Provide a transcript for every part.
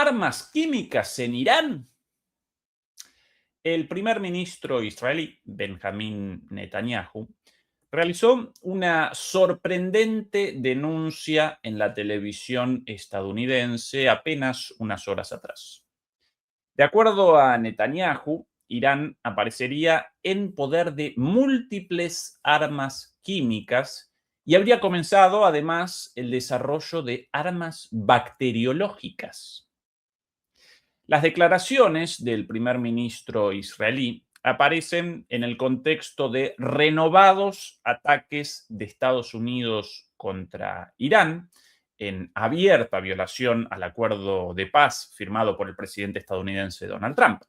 armas químicas en Irán? El primer ministro israelí, Benjamín Netanyahu, realizó una sorprendente denuncia en la televisión estadounidense apenas unas horas atrás. De acuerdo a Netanyahu, Irán aparecería en poder de múltiples armas químicas y habría comenzado además el desarrollo de armas bacteriológicas. Las declaraciones del primer ministro israelí aparecen en el contexto de renovados ataques de Estados Unidos contra Irán, en abierta violación al acuerdo de paz firmado por el presidente estadounidense Donald Trump.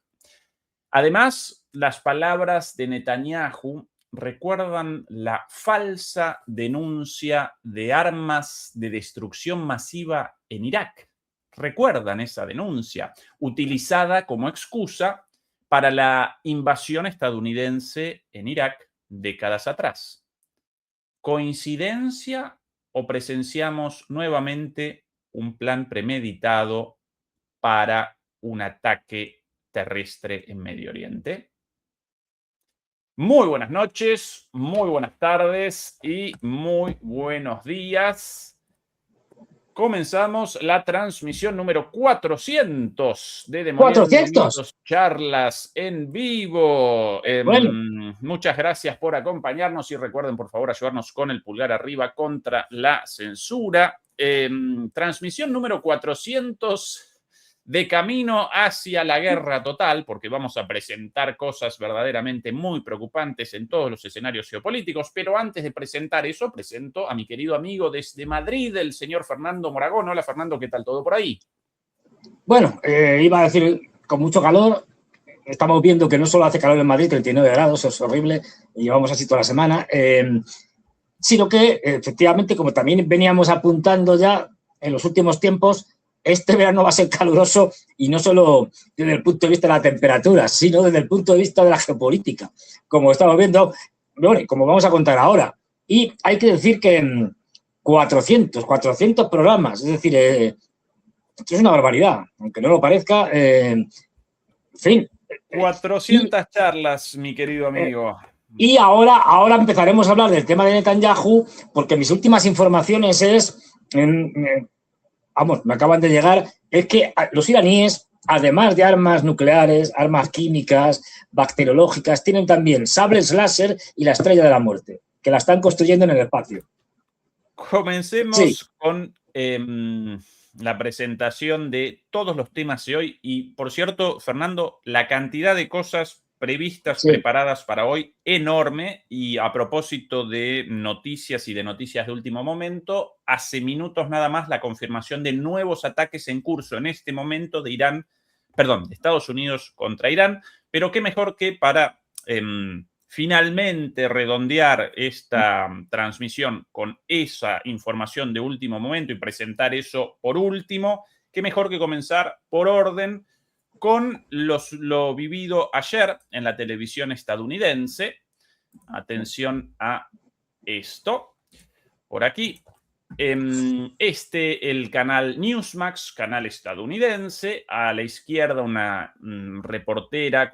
Además, las palabras de Netanyahu recuerdan la falsa denuncia de armas de destrucción masiva en Irak. Recuerdan esa denuncia, utilizada como excusa para la invasión estadounidense en Irak décadas atrás. ¿Coincidencia o presenciamos nuevamente un plan premeditado para un ataque terrestre en Medio Oriente? Muy buenas noches, muy buenas tardes y muy buenos días. Comenzamos la transmisión número 400 de Demoliendo Mitos, charlas en vivo. Muchas gracias por acompañarnos y recuerden, por favor, ayudarnos con el pulgar arriba contra la censura. Transmisión número 400 de camino hacia la guerra total, porque vamos a presentar cosas verdaderamente muy preocupantes en todos los escenarios geopolíticos, pero antes de presentar eso, presento a mi querido amigo desde Madrid, el señor Fernando Moragón. Hola, Fernando, ¿qué tal todo por ahí? Bueno, iba a decir, con mucho calor. Estamos viendo que no solo hace calor en Madrid, 39 grados, es horrible, y llevamos así toda la semana, sino que, efectivamente, como también veníamos apuntando ya en los últimos tiempos, este verano va a ser caluroso y no solo desde el punto de vista de la temperatura, sino desde el punto de vista de la geopolítica, como estamos viendo, bueno, como vamos a contar ahora. Y hay que decir que 400 programas, es decir, esto es una barbaridad, aunque no lo parezca, en fin. 400 charlas, mi querido amigo. Y ahora empezaremos a hablar del tema de Netanyahu, porque mis últimas informaciones es... Vamos, me acaban de llegar, es que los iraníes, además de armas nucleares, armas químicas, bacteriológicas, tienen también sables láser y la estrella de la muerte, que la están construyendo en el espacio. Comencemos con la presentación de todos los temas de hoy. Y, por cierto, Fernando, la cantidad de cosas previstas, preparadas para hoy, enorme. Y a propósito de noticias y de noticias de último momento, hace minutos nada más la confirmación de nuevos ataques en curso en este momento de Estados Unidos contra Irán. Pero qué mejor que para finalmente redondear esta transmisión con esa información de último momento y presentar eso por último, qué mejor que comenzar por orden con lo vivido ayer en la televisión estadounidense. Atención a esto. Por aquí, el canal Newsmax, canal estadounidense. A la izquierda una reportera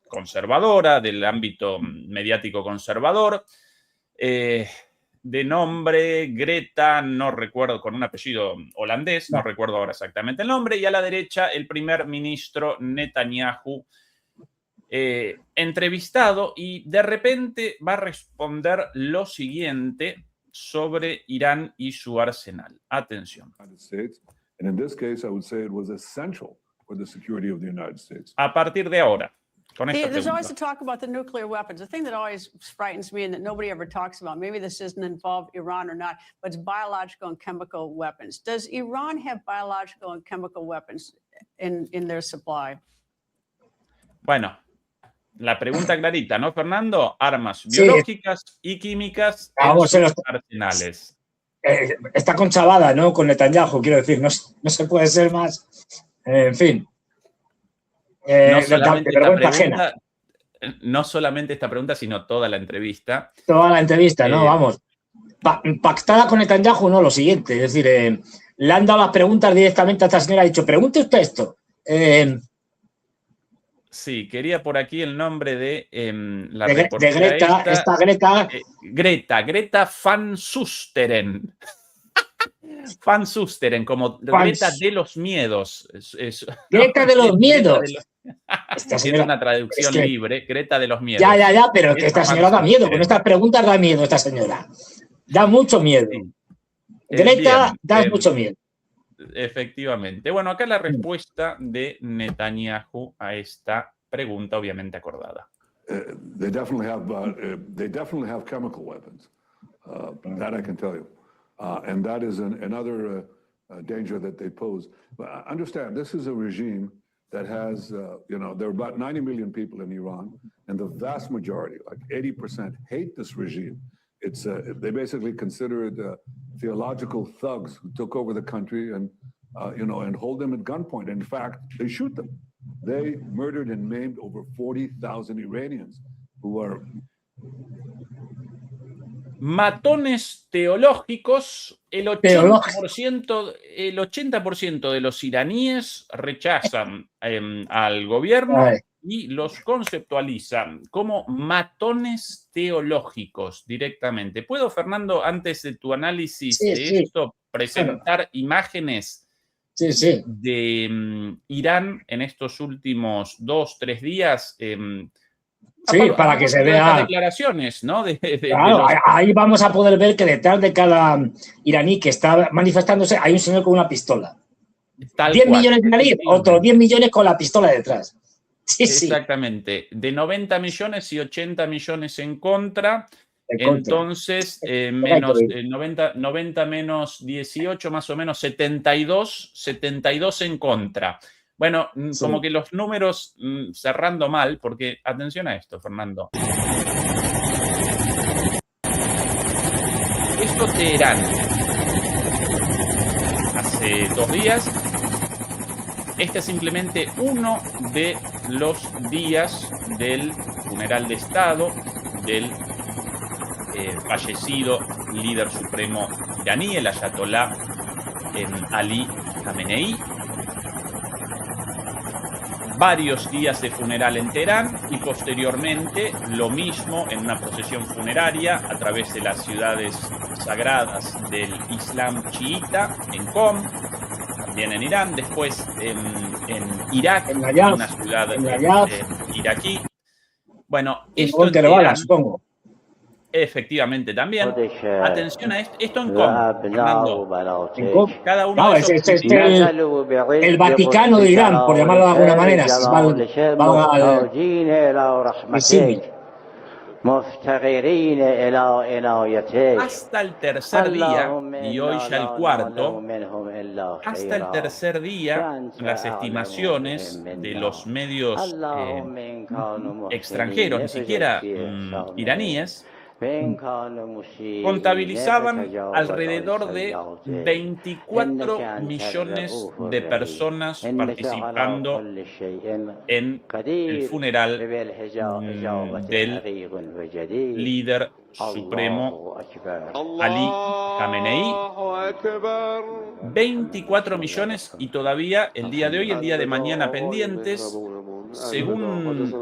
conservadora del ámbito mediático conservador, de nombre Greta, no recuerdo, con un apellido holandés, no recuerdo ahora exactamente el nombre, y a la derecha el primer ministro Netanyahu, entrevistado, y de repente va a responder lo siguiente sobre Irán y su arsenal. Atención. A partir de ahora, there's always a talk about the nuclear weapons. The thing that always frightens me and that nobody ever talks about, maybe this doesn't involve Iran or not, but it's biological and chemical weapons. Does Iran have biological and chemical weapons in their supply? Bueno, la pregunta clarita, ¿no, Fernando? Armas biológicas y químicas en sus arsenales. Está conchavada, ¿no? Con Netanyahu, quiero decir, no se puede ser más. En fin. No solamente esta pregunta, sino toda la entrevista. Toda la entrevista, ¿no? Vamos. Pactada con Netanyahu, no, lo siguiente. Es decir, le han dado las preguntas directamente a esta señora. Ha dicho, pregunte usted esto. Sí, quería por aquí el nombre de la de reportera Greta, esta Greta. Greta Van Susteren. Van Susteren, como Greta de los miedos. Greta de los miedos. Esta señora, es una traducción libre, Greta de los miedos. Ya, pero que esta señora da miedo. Con estas preguntas da miedo esta señora. Da mucho miedo. Sí. Greta, da mucho miedo. Efectivamente. Bueno, acá la respuesta de Netanyahu a esta pregunta, obviamente acordada. They definitely have chemical weapons. That I can tell you. And that is another danger that they pose. But understand, this is a regime that has, there are about 90 million people in Iran, and the vast majority, like 80%, hate this regime. It's they basically consider it theological thugs who took over the country and and hold them at gunpoint. In fact, they shoot them. They murdered and maimed over 40,000 Iranians who are matones teológicos. El 80% de los iraníes rechazan al gobierno y los conceptualizan como matones teológicos directamente. ¿Puedo, Fernando, antes de tu análisis de esto, presentar imágenes de Irán en estos últimos 2-3 días? Sí, para que se vea. Declaraciones, ¿no? Claro, ahí vamos a poder ver que detrás de cada iraní que está manifestándose hay un señor con una pistola. 10 millones de iraníes, otros 10 millones con la pistola detrás. Sí, exactamente. De 90 millones y 80 millones en contra. Entonces, menos 90 menos 18, más o menos 72 en contra. Bueno, como que los números cerrando mal, porque atención a esto, Fernando. Esto Teherán. Hace 2 días. Este es simplemente uno de los días del funeral de Estado del fallecido líder supremo iraní, el ayatolá Ali Khamenei. Varios días de funeral en Teherán y posteriormente lo mismo en una procesión funeraria a través de las ciudades sagradas del Islam chiita, en Qom, también en Irán, después en Irak, en una ciudad iraquí. Bueno, esto en Teherán, supongo. Efectivamente, también. Atención a esto en Qom, Fernando. Cada uno de esos el Vaticano de Irán, por llamarlo de alguna manera. Hasta el tercer día, y hoy ya el cuarto, hasta el tercer día, las estimaciones de los medios extranjeros, ni siquiera iraníes, contabilizaban alrededor de 24 millones de personas participando en el funeral del líder supremo Ali Khamenei. 24 millones y todavía el día de hoy, el día de mañana pendientes. Según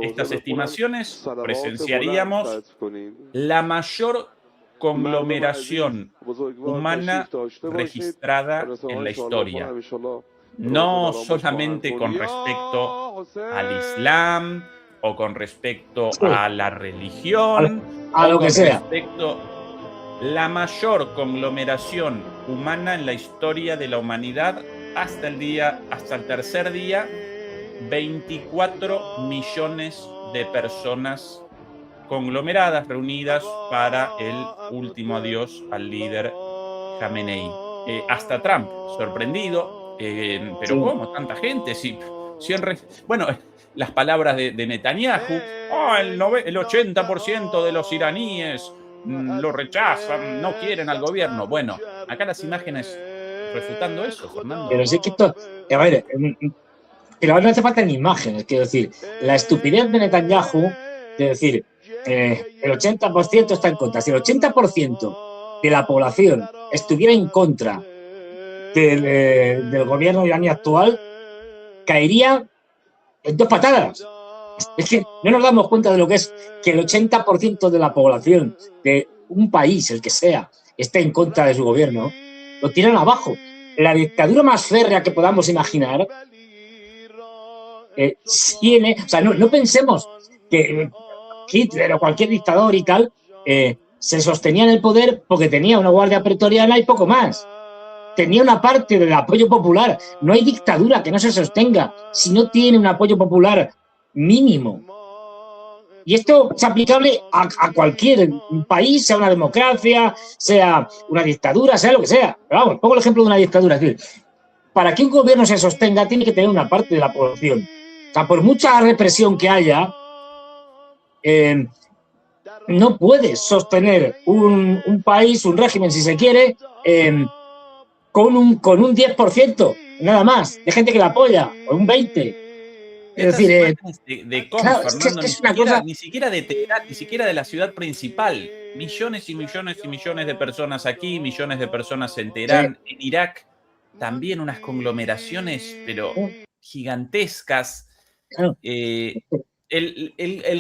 estas estimaciones, presenciaríamos la mayor conglomeración humana registrada en la historia. No solamente con respecto al Islam o con respecto a la religión, a lo que sea. La mayor conglomeración humana en la historia de la humanidad hasta el tercer día. 24 millones de personas conglomeradas, reunidas para el último adiós al líder Khamenei. Hasta Trump, sorprendido, pero ¿cómo tanta gente? Bueno, las palabras de Netanyahu, el 80% de los iraníes lo rechazan, no quieren al gobierno. Bueno, acá las imágenes refutando eso, Fernando. Pero sí que esto, a ver, pero no hace falta ni imágenes, quiero decir, la estupidez de Netanyahu, quiero decir, el 80% está en contra. Si el 80% de la población estuviera en contra del gobierno iraní actual caería en 2 patadas. Es que no nos damos cuenta de lo que es que el 80% de la población de un país, el que sea, esté en contra de su gobierno, lo tiran abajo. La dictadura más férrea que podamos imaginar tiene... O sea, no pensemos que Hitler o cualquier dictador y tal se sostenía en el poder porque tenía una guardia pretoriana y poco más. Tenía una parte del apoyo popular. No hay dictadura que no se sostenga si no tiene un apoyo popular mínimo. Y esto es aplicable a cualquier país, sea una democracia, sea una dictadura, sea lo que sea. Pero vamos, pongo el ejemplo de una dictadura. Es decir, para que un gobierno se sostenga tiene que tener una parte de la población. O sea, por mucha represión que haya, no puedes sostener un país, un régimen, si se quiere, con un 10%, nada más, de gente que la apoya, o un 20%. Es decir, de cómo, claro, Fernando, es una cosa... ni siquiera de Teherán, ni siquiera de la ciudad principal. Millones y millones y millones de personas aquí, millones de personas en Teherán, en Irak, también unas conglomeraciones, pero gigantescas. Claro. El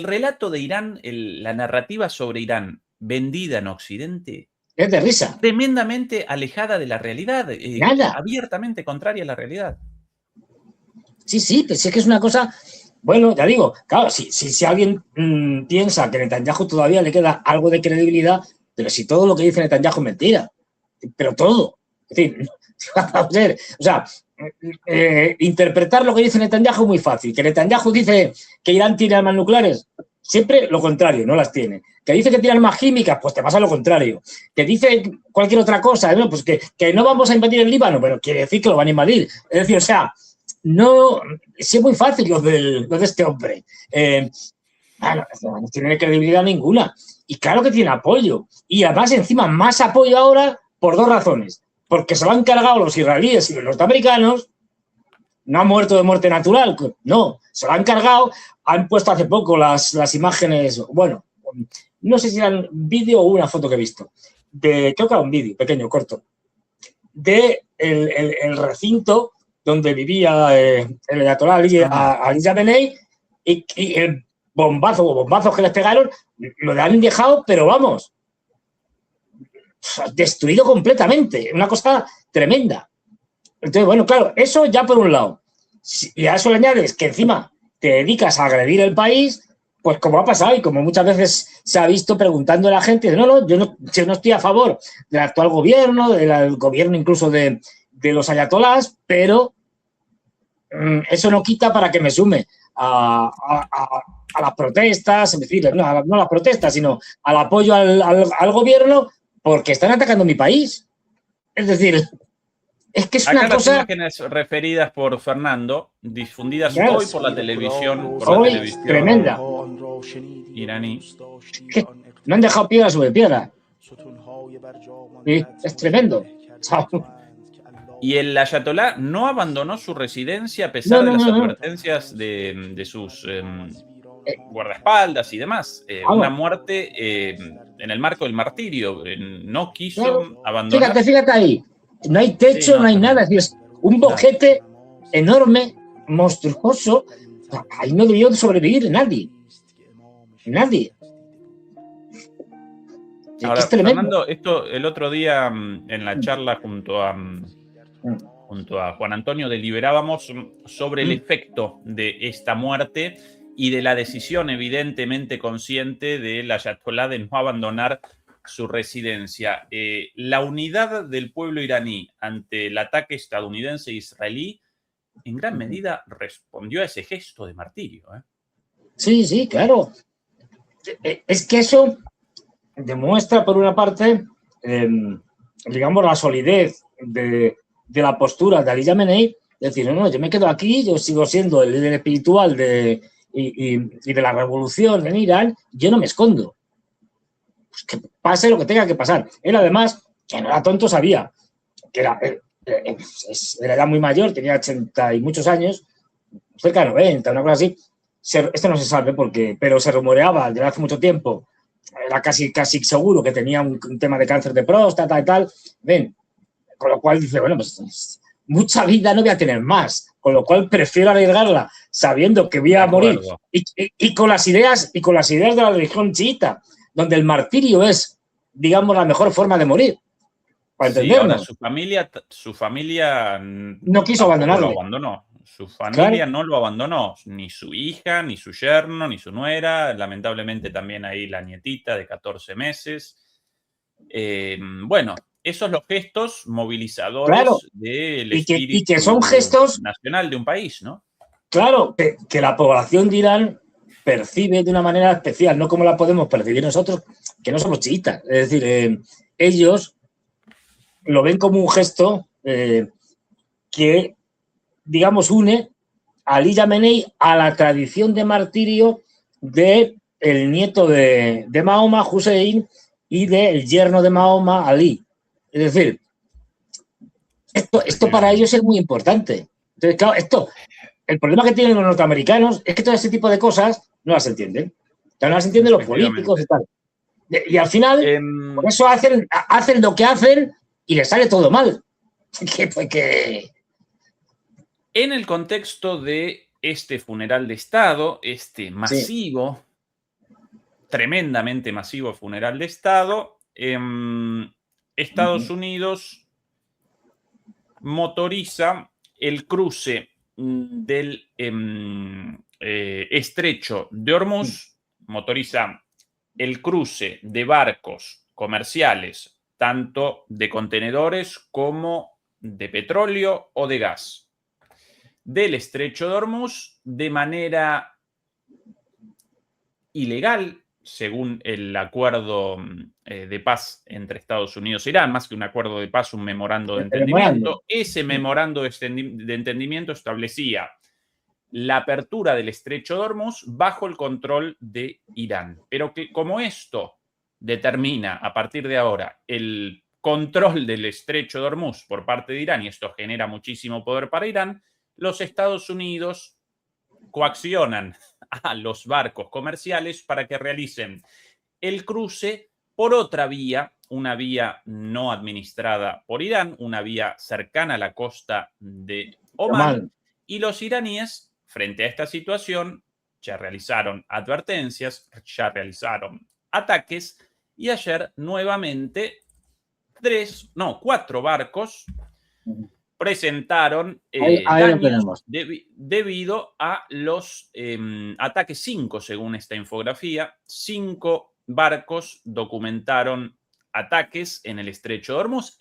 relato de Irán, la narrativa sobre Irán vendida en Occidente, es de risa. Tremendamente alejada de la realidad, Nada. Abiertamente contraria a la realidad. Sí, pues es que es una cosa... Bueno, ya digo, claro, si alguien piensa que Netanyahu todavía le queda algo de credibilidad, pero si todo lo que dice Netanyahu es mentira, pero todo. Es decir, o sea, interpretar lo que dice Netanyahu es muy fácil. Que Netanyahu dice que Irán tiene armas nucleares, siempre lo contrario, no las tiene. Que dice que tiene armas químicas, pues te pasa lo contrario. Que dice cualquier otra cosa, ¿no? Pues que no vamos a invadir el Líbano, pero quiere decir que lo van a invadir. Es decir, o sea, no, sí es muy fácil lo de este hombre. No tiene credibilidad ninguna. Y claro que tiene apoyo. Y además, encima, más apoyo ahora por 2 razones. Porque se lo han cargado los israelíes y los norteamericanos. No han muerto de muerte natural. No, se lo han cargado. Han puesto hace poco las imágenes, bueno, no sé si era un vídeo o una foto que he visto. Creo que era un vídeo pequeño, corto, de el recinto donde vivía el ayatolá Ali Khamenei y el bombazos que les pegaron, lo han dejado, pero vamos, destruido completamente. Una cosa tremenda. Entonces, bueno, claro, eso ya por un lado. Y a eso le añades que encima te dedicas a agredir el país, pues como ha pasado y como muchas veces se ha visto preguntando a la gente, no, yo no estoy a favor del actual gobierno, del gobierno incluso de los ayatolás, pero eso no quita para que me sume a las protestas, es decir, no a las protestas, sino al apoyo al gobierno porque están atacando mi país. Es decir, es que es acá una cosa... Las imágenes referidas por Fernando, difundidas hoy por la televisión, tremenda, iraní. Que no han dejado piedra sobre piedra. Sí, es tremendo. Y el ayatolá no abandonó su residencia a pesar de las advertencias de sus guardaespaldas y demás. Una muerte en el marco del martirio. No quiso abandonar. Fíjate ahí. No hay techo, sí, no hay nada. Es decir, es un boquete enorme, monstruoso. Ahí no debió sobrevivir nadie. Nadie. Ahora, es tremendo. Fernando, esto el otro día en la charla junto a Juan Antonio deliberábamos sobre el efecto de esta muerte y de la decisión evidentemente consciente del ayatolá de no abandonar su residencia. La unidad del pueblo iraní ante el ataque estadounidense e israelí en gran medida respondió a ese gesto de martirio. Sí, claro. Es que eso demuestra, por una parte, digamos, la solidez de la postura de Ali Khamenei, es decir, no, yo me quedo aquí, yo sigo siendo el líder espiritual y de la revolución en Irán, yo no me escondo. Pues que pase lo que tenga que pasar. Él, además, que no era tonto, sabía que era ya muy mayor, tenía 80 y muchos años, cerca de 90, una cosa así. Esto no se sabe pero se rumoreaba desde hace mucho tiempo, era casi seguro que tenía un tema de cáncer de próstata y tal. Ven, con lo cual dice, bueno, pues mucha vida no voy a tener más, con lo cual prefiero arriesgarla sabiendo que voy a morir y con las ideas de la religión chiita, donde el martirio es, digamos, la mejor forma de morir. Para entendernos. Sí, ahora su familia no quiso abandonarlo. Lo abandonó. Su familia no lo abandonó, ni su hija, ni su yerno, ni su nuera, lamentablemente también ahí la nietita de 14 meses. Bueno, esos los gestos movilizadores del espíritu y que son gestos nacional de un país, ¿no? Claro, que la población de Irán percibe de una manera especial, no como la podemos percibir nosotros, que no somos chiitas. Es decir, ellos lo ven como un gesto que, digamos, une a Ali Khamenei a la tradición de martirio del nieto de Mahoma, Hussein, y del yerno de Mahoma, Ali. Es decir, esto para ellos es muy importante. Entonces, claro, el problema que tienen los norteamericanos es que todo ese tipo de cosas no las entienden. No las entienden los políticos y tal. Y al final, por eso hacen lo que hacen y les sale todo mal. En el contexto de este funeral de Estado, este masivo, tremendamente masivo funeral de Estado, Estados Unidos motoriza el cruce del estrecho de Hormuz, motoriza el cruce de barcos comerciales, tanto de contenedores como de petróleo o de gas, del estrecho de Hormuz de manera ilegal, según el acuerdo de paz entre Estados Unidos e Irán, más que un acuerdo de paz, un memorando de entendimiento. Ese memorando de entendimiento establecía la apertura del estrecho de Hormuz bajo el control de Irán. Pero que como esto determina a partir de ahora el control del estrecho de Hormuz por parte de Irán, y esto genera muchísimo poder para Irán, los Estados Unidos coaccionan a los barcos comerciales para que realicen el cruce por otra vía, una vía no administrada por Irán, una vía cercana a la costa de Omán. Y los iraníes, frente a esta situación, ya realizaron advertencias, ya realizaron ataques, y ayer nuevamente 4 barcos presentaron daños debido a los ataques. 5, según esta infografía, 5 barcos documentaron ataques en el estrecho de Hormuz,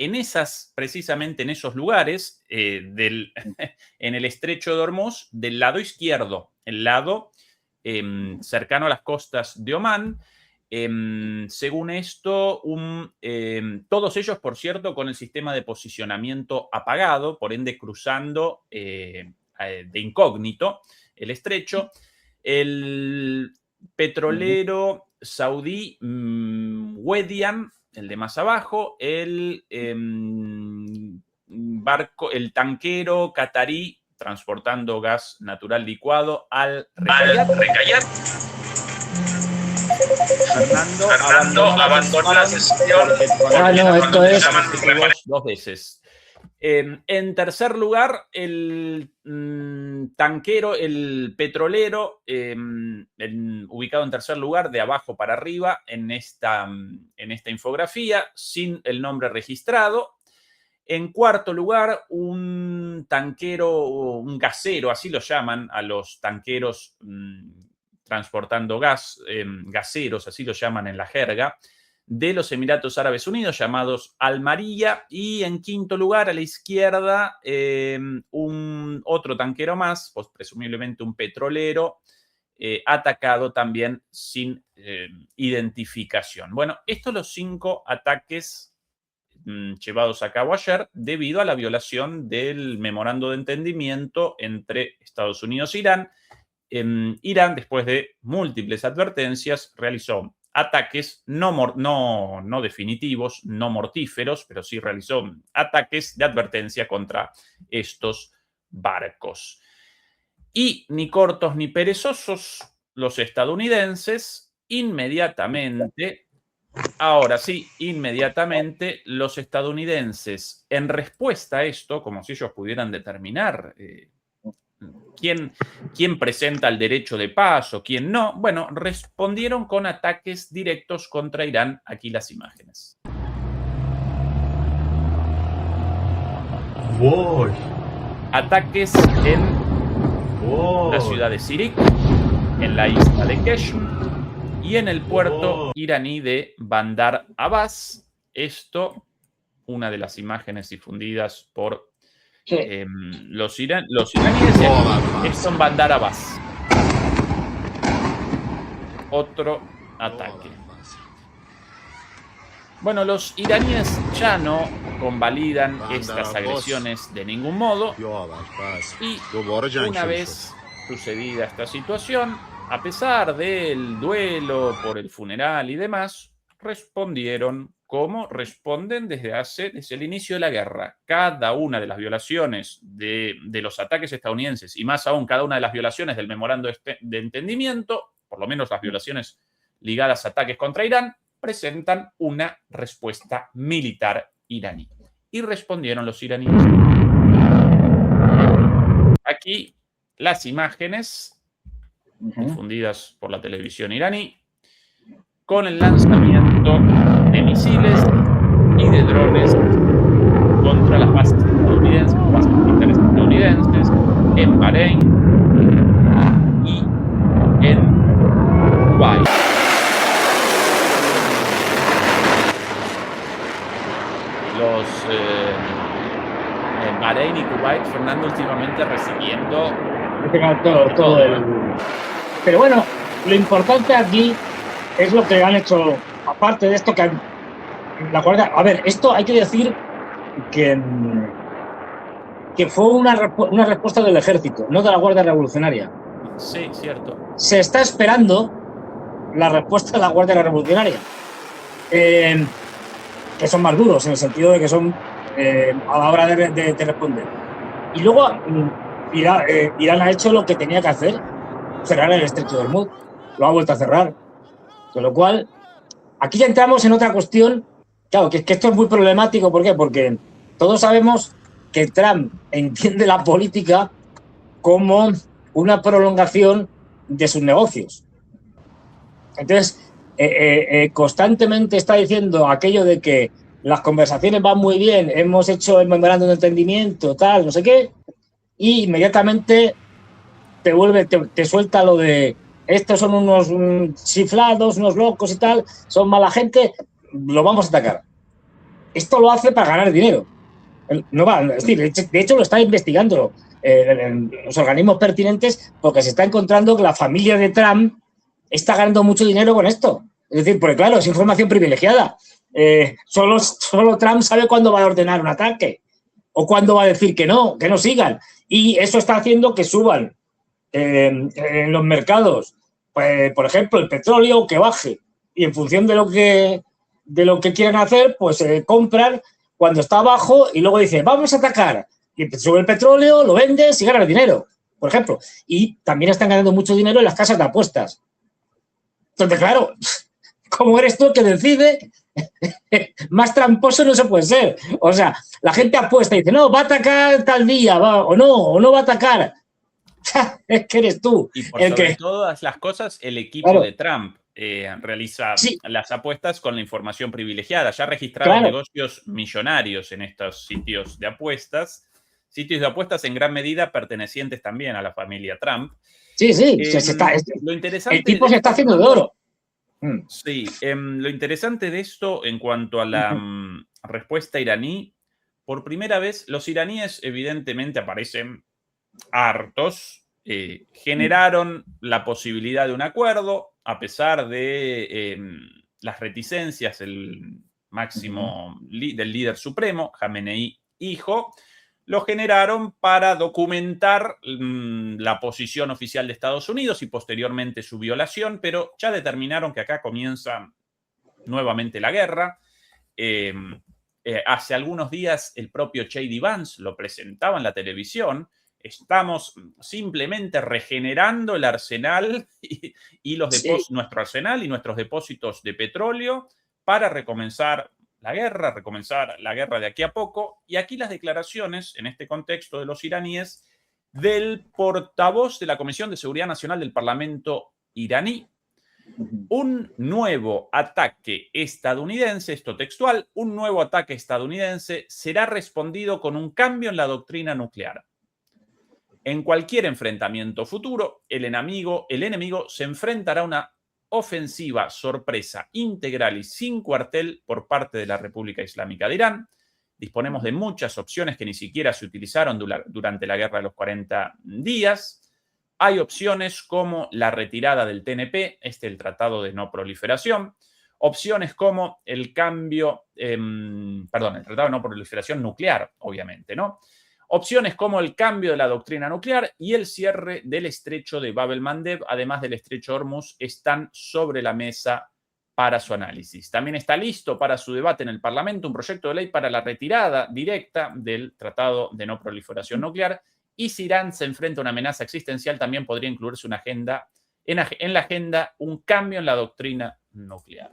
precisamente en esos lugares, en el estrecho de Hormuz, del lado izquierdo, el lado cercano a las costas de Omán. Según esto, todos ellos, por cierto, con el sistema de posicionamiento apagado, por ende cruzando de incógnito el estrecho. El petrolero saudí Wedian, el de más abajo, el tanquero catarí transportando gas natural licuado Al Rekayat. Fernando abandonó la sesión. Esto es 2 veces. En tercer lugar, el tanquero, el petrolero, ubicado en tercer lugar, de abajo para arriba, en esta infografía, sin el nombre registrado. En cuarto lugar, un tanquero, un gasero, así lo llaman a los tanqueros transportando gas, gaseros, así lo llaman en la jerga, de los Emiratos Árabes Unidos, llamados Al Mariya. Y en quinto lugar, a la izquierda, otro tanquero más, pues presumiblemente un petrolero, atacado también sin identificación. Bueno, estos los 5 ataques llevados a cabo ayer debido a la violación del memorando de entendimiento entre Estados Unidos e Irán. Irán, después de múltiples advertencias, realizó ataques no definitivos, no mortíferos, pero sí realizó ataques de advertencia contra estos barcos. Y ni cortos ni perezosos, los estadounidenses inmediatamente Ahora sí, inmediatamente los estadounidenses, en respuesta a esto, como si ellos pudieran determinar quién presenta el derecho de paz o quién no, bueno, respondieron con ataques directos contra Irán. Aquí las imágenes. Voy. Ataques en la ciudad de Sirik, en la isla de Keshm y en el puerto iraní de Bandar Abbas. Esto, una de las imágenes difundidas por los iraníes. Esto en Bandar Abbas. Otro ataque. Bueno, los iraníes ya no convalidan estas agresiones de ningún modo. Y una vez sucedida esta situación, a pesar del duelo por el funeral y demás, respondieron como responden desde el inicio de la guerra. Cada una de las violaciones de los ataques estadounidenses, y más aún cada una de las violaciones del memorando de entendimiento, por lo menos las violaciones ligadas a ataques contra Irán, presentan una respuesta militar iraní. Y respondieron los iraníes. Aquí las imágenes difundidas por la televisión iraní, con el lanzamiento de misiles y de drones contra las bases estadounidenses, bases militares estadounidenses, en Bahrein y en Kuwait. En Bahrein y Kuwait, Fernando, últimamente recibiendo todo el... Pero bueno, lo importante aquí es lo que han hecho, aparte de esto que han... La Guardia... A ver, esto hay que decir que fue una respuesta del ejército, no de la Guardia Revolucionaria. Sí, cierto. Se está esperando la respuesta de la Guardia Revolucionaria, que son más duros en el sentido de que son a la hora de responder. Y luego Irán ha hecho lo que tenía que hacer, cerrar el estrecho de Hormuz, lo ha vuelto a cerrar. Con lo cual, aquí ya entramos en otra cuestión, claro, que esto es muy problemático. ¿Por qué? Porque todos sabemos que Trump entiende la política como una prolongación de sus negocios. Entonces, constantemente está diciendo aquello de que las conversaciones van muy bien, hemos hecho el memorándum de entendimiento, tal, no sé qué, y inmediatamente te suelta lo de estos son unos chiflados, unos locos y tal, son mala gente, lo vamos a atacar. Esto lo hace para ganar dinero. No va, es decir, de hecho lo está investigando los organismos pertinentes, porque se está encontrando que la familia de Trump está ganando mucho dinero con esto. Es decir, porque claro, es información privilegiada. Solo Trump sabe cuándo va a ordenar un ataque o cuándo va a decir que no sigan. Y eso está haciendo que suban en los mercados, pues, por ejemplo, el petróleo, que baje. Y en función de lo que quieren hacer, pues compran cuando está abajo y luego dicen, vamos a atacar. Y sube el petróleo, lo vendes y ganas dinero, por ejemplo. Y también están ganando mucho dinero en las casas de apuestas. Entonces, claro, como eres tú el que decide, más tramposo no se puede ser. O sea, la gente apuesta y dice, no, va a atacar tal día, o no va a atacar. Es que eres tú. Y por sobre todas las cosas, el equipo de Trump realiza las apuestas con la información privilegiada. Ya registraron negocios millonarios en estos sitios de apuestas en gran medida pertenecientes también a la familia Trump. Sí. Lo interesante, el tipo se está haciendo de oro. Sí, lo interesante de esto en cuanto a la respuesta iraní, por primera vez los iraníes evidentemente aparecen hartos, generaron la posibilidad de un acuerdo, a pesar de las reticencias del máximo del líder supremo, Jamenei hijo, lo generaron para documentar la posición oficial de Estados Unidos y posteriormente su violación, pero ya determinaron que acá comienza nuevamente la guerra. Hace algunos días el propio J.D. Vance lo presentaba en la televisión. Estamos simplemente regenerando el arsenal y nuestro arsenal y nuestros depósitos de petróleo para recomenzar la guerra de aquí a poco. Y aquí las declaraciones, en este contexto de los iraníes, del portavoz de la Comisión de Seguridad Nacional del Parlamento iraní. Un nuevo ataque estadounidense, esto textual, un nuevo ataque estadounidense será respondido con un cambio en la doctrina nuclear. En cualquier enfrentamiento futuro, el enemigo se enfrentará a una ofensiva sorpresa integral y sin cuartel por parte de la República Islámica de Irán. Disponemos de muchas opciones que ni siquiera se utilizaron durante la Guerra de los 40 días. Hay opciones como la retirada del TNP, el Tratado de No Proliferación, opciones como el Tratado de No Proliferación Nuclear, obviamente, ¿no? Opciones como el cambio de la doctrina nuclear y el cierre del estrecho de Bab el-Mandeb, además del estrecho de Hormuz, están sobre la mesa para su análisis. También está listo para su debate en el Parlamento un proyecto de ley para la retirada directa del Tratado de No Proliferación Nuclear. Y si Irán se enfrenta a una amenaza existencial, también podría incluirse en la agenda un cambio en la doctrina nuclear.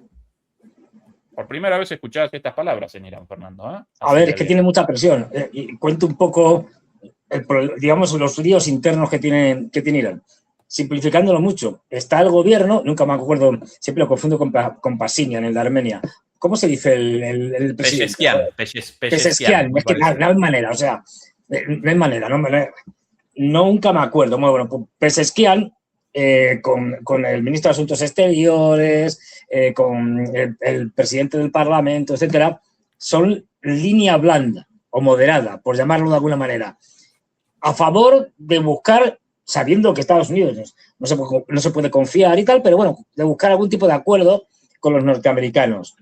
Por primera vez escuchabas estas palabras en Irán, Fernando, ¿eh? A ver, es que tiene mucha presión. Y cuento un poco, digamos, los líos internos que tiene Irán. Simplificándolo mucho, está el gobierno, nunca me acuerdo, siempre lo confundo con Pashinyan, el de Armenia. ¿Cómo se dice el presidente? Pezeshkian. Es que no hay manera, o sea, no hay manera, nunca me acuerdo. Bueno, Pezeshkian, con el ministro de Asuntos Exteriores, con el presidente del Parlamento, etcétera, son línea blanda o moderada, por llamarlo de alguna manera, a favor de buscar, sabiendo que Estados Unidos no se puede confiar y tal, pero bueno, de buscar algún tipo de acuerdo con los norteamericanos.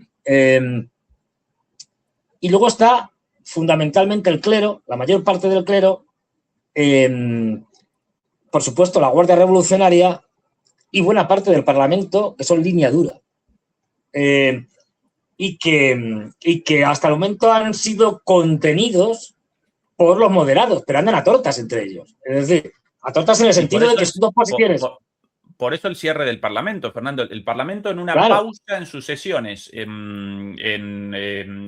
Y luego está fundamentalmente el clero, la mayor parte del clero, por supuesto la Guardia Revolucionaria y buena parte del Parlamento, que son línea dura. Y que hasta el momento han sido contenidos por los moderados, pero andan a tortas entre ellos. Es decir, a tortas en el sentido de que son dos posiciones. Por eso el cierre del Parlamento, Fernando. El Parlamento en una pausa en sus sesiones.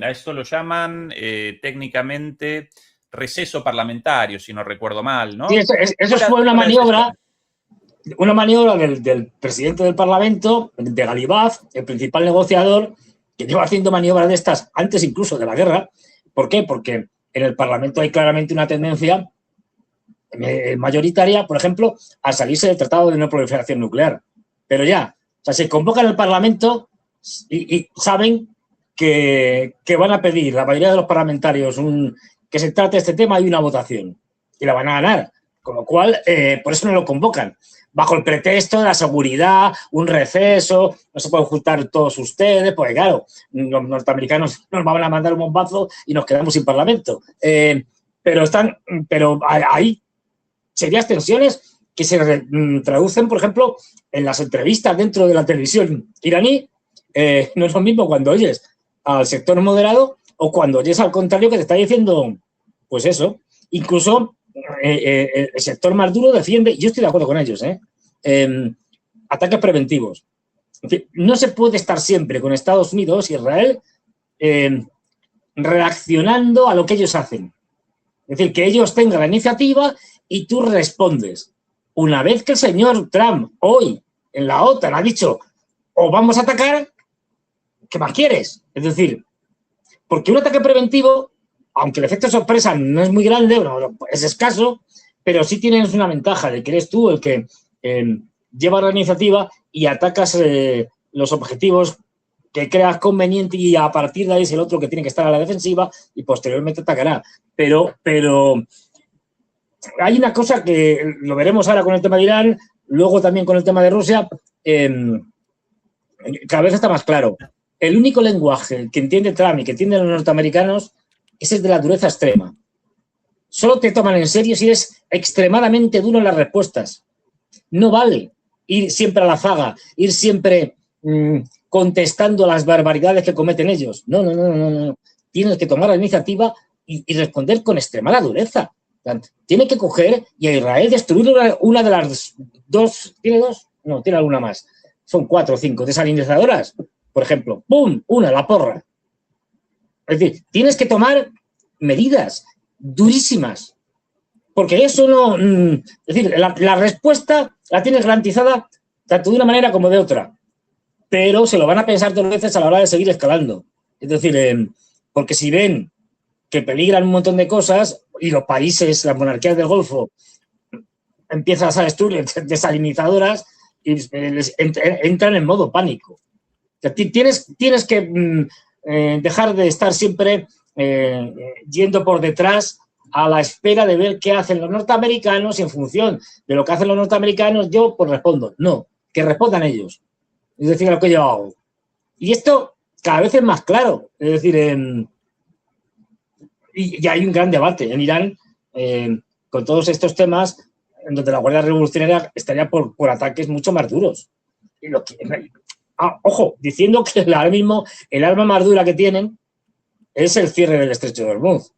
A esto lo llaman técnicamente receso parlamentario, si no recuerdo mal, ¿no? Sí, eso fue una maniobra del presidente del Parlamento, de Galibaf, el principal negociador, que lleva haciendo maniobras de estas antes incluso de la guerra. ¿Por qué? Porque en el Parlamento hay claramente una tendencia mayoritaria, por ejemplo, a salirse del Tratado de No Proliferación Nuclear. Pero ya, o sea, se convoca en el Parlamento y saben que van a pedir la mayoría de los parlamentarios que se trate este tema y una votación. Y la van a ganar. Con lo cual, por eso no lo convocan. Bajo el pretexto de la seguridad, un receso, no se pueden juntar todos ustedes, porque claro, los norteamericanos nos van a mandar un bombazo y nos quedamos sin Parlamento. Pero hay serias tensiones que se traducen, por ejemplo, en las entrevistas dentro de la televisión iraní. No es lo mismo cuando oyes al sector moderado o cuando oyes al contrario que te está diciendo, pues eso. Incluso el sector más duro defiende, y yo estoy de acuerdo con ellos, ataques preventivos. En fin, no se puede estar siempre con Estados Unidos y Israel reaccionando a lo que ellos hacen. Es decir, que ellos tengan la iniciativa y tú respondes. Una vez que el señor Trump hoy en la OTAN ha dicho o vamos a atacar, ¿qué más quieres? Es decir, porque un ataque preventivo, aunque el efecto sorpresa no es muy grande, es escaso, pero sí tienes una ventaja de que eres tú el que lleva la iniciativa y atacas los objetivos que creas conveniente y a partir de ahí es el otro que tiene que estar a la defensiva y posteriormente atacará. Pero hay una cosa que lo veremos ahora con el tema de Irán, luego también con el tema de Rusia, cada vez está más claro. El único lenguaje que entiende Trump y que entienden los norteamericanos es el de la dureza extrema. Solo te toman en serio si eres extremadamente duro en las respuestas. No vale ir siempre a la zaga, ir siempre contestando las barbaridades que cometen ellos. No. Tienes que tomar la iniciativa y responder con extremada dureza. Tiene que coger y a Israel destruir una de las dos. ¿Tiene dos? No, tiene alguna más. Son 4 o 5 desalinizadoras. por ejemplo. ¡Pum! Una, la porra. Es decir, tienes que tomar medidas durísimas, porque eso no... Es decir, la respuesta la tienes garantizada tanto de una manera como de otra, pero se lo van a pensar 2 veces a la hora de seguir escalando. Es decir, porque si ven que peligran un montón de cosas y los países, las monarquías del Golfo, empiezan, ¿sabes tú?, desalinizadoras y entran en modo pánico. O sea, tienes que dejar de estar siempre yendo por detrás a la espera de ver qué hacen los norteamericanos y en función de lo que hacen los norteamericanos yo pues respondo. No, que respondan ellos. Es decir, lo que yo hago. Y esto cada vez es más claro. Es decir, y hay un gran debate en Irán con todos estos temas en donde la Guardia Revolucionaria estaría por ataques mucho más duros. Y ojo, diciendo que ahora mismo el arma más dura que tienen es el cierre del Estrecho de Hormuz.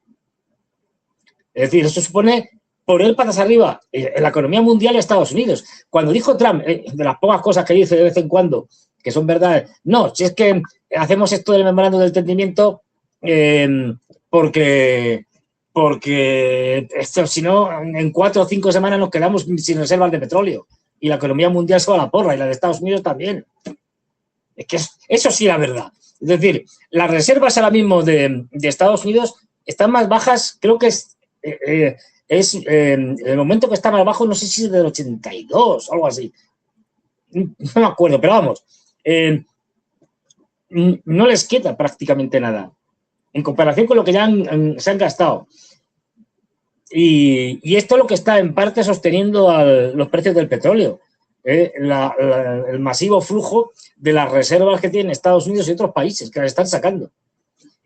Es decir, eso supone poner patas arriba en la economía mundial de Estados Unidos. Cuando dijo Trump, de las pocas cosas que dice de vez en cuando, que son verdad, no, si es que hacemos esto del memorándum de entendimiento porque esto, si no, en 4 o 5 semanas nos quedamos sin reservas de petróleo y la economía mundial se va a la porra y la de Estados Unidos también. Es que eso sí es la verdad. Es decir, las reservas ahora mismo de Estados Unidos están más bajas, creo que el momento que está más bajo, no sé si es del 82 o algo así. No me acuerdo, pero vamos. No les queda prácticamente nada en comparación con lo que ya se han gastado. Y esto es lo que está en parte sosteniendo los precios del petróleo. El masivo flujo de las reservas que tienen Estados Unidos y otros países que las están sacando.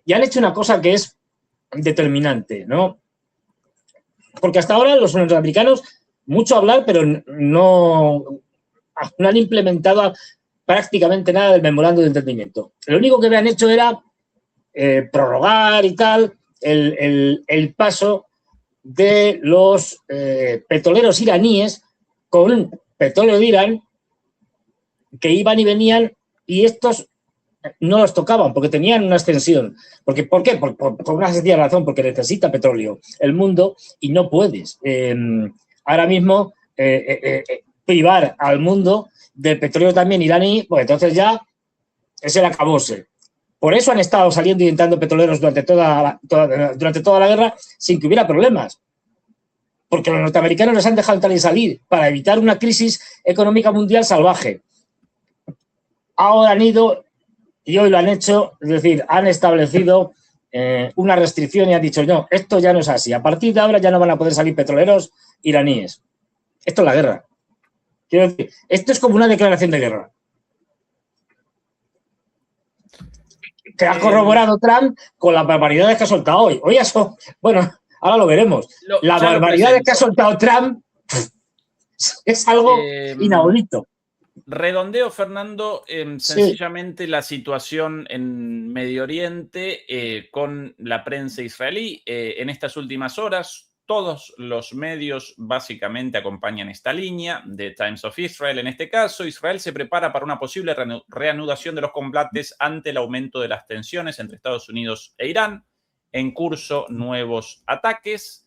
Y han hecho una cosa que es determinante, ¿no? Porque hasta ahora los norteamericanos, mucho hablar, pero no han implementado prácticamente nada del memorándum de entendimiento. Lo único que habían hecho era prorrogar y tal el paso de los petroleros iraníes con petróleo de Irán que iban y venían y estos no los tocaban porque tenían una extensión. ¿Por qué? Por una sencilla razón, porque necesita petróleo el mundo y no puedes ahora mismo privar al mundo del petróleo también iraní, pues entonces ya es el acabose. Por eso han estado saliendo y entrando petroleros durante toda la guerra sin que hubiera problemas. Porque los norteamericanos les han dejado entrar y salir para evitar una crisis económica mundial salvaje. Ahora han ido y hoy lo han hecho, es decir, han establecido una restricción y han dicho, no, esto ya no es así. A partir de ahora ya no van a poder salir petroleros iraníes. Esto es la guerra. Quiero decir, esto es como una declaración de guerra. Que ha corroborado Trump con las barbaridades que ha soltado hoy. Hoy eso, bueno, ahora lo veremos. Las barbaridades que ha soltado Trump es algo inaudito. Redondeo, Fernando, sencillamente la situación en Medio Oriente con la prensa israelí. En estas últimas horas, todos los medios básicamente acompañan esta línea de Times of Israel. En este caso, Israel se prepara para una posible reanudación de los combates ante el aumento de las tensiones entre Estados Unidos e Irán. En curso, nuevos ataques.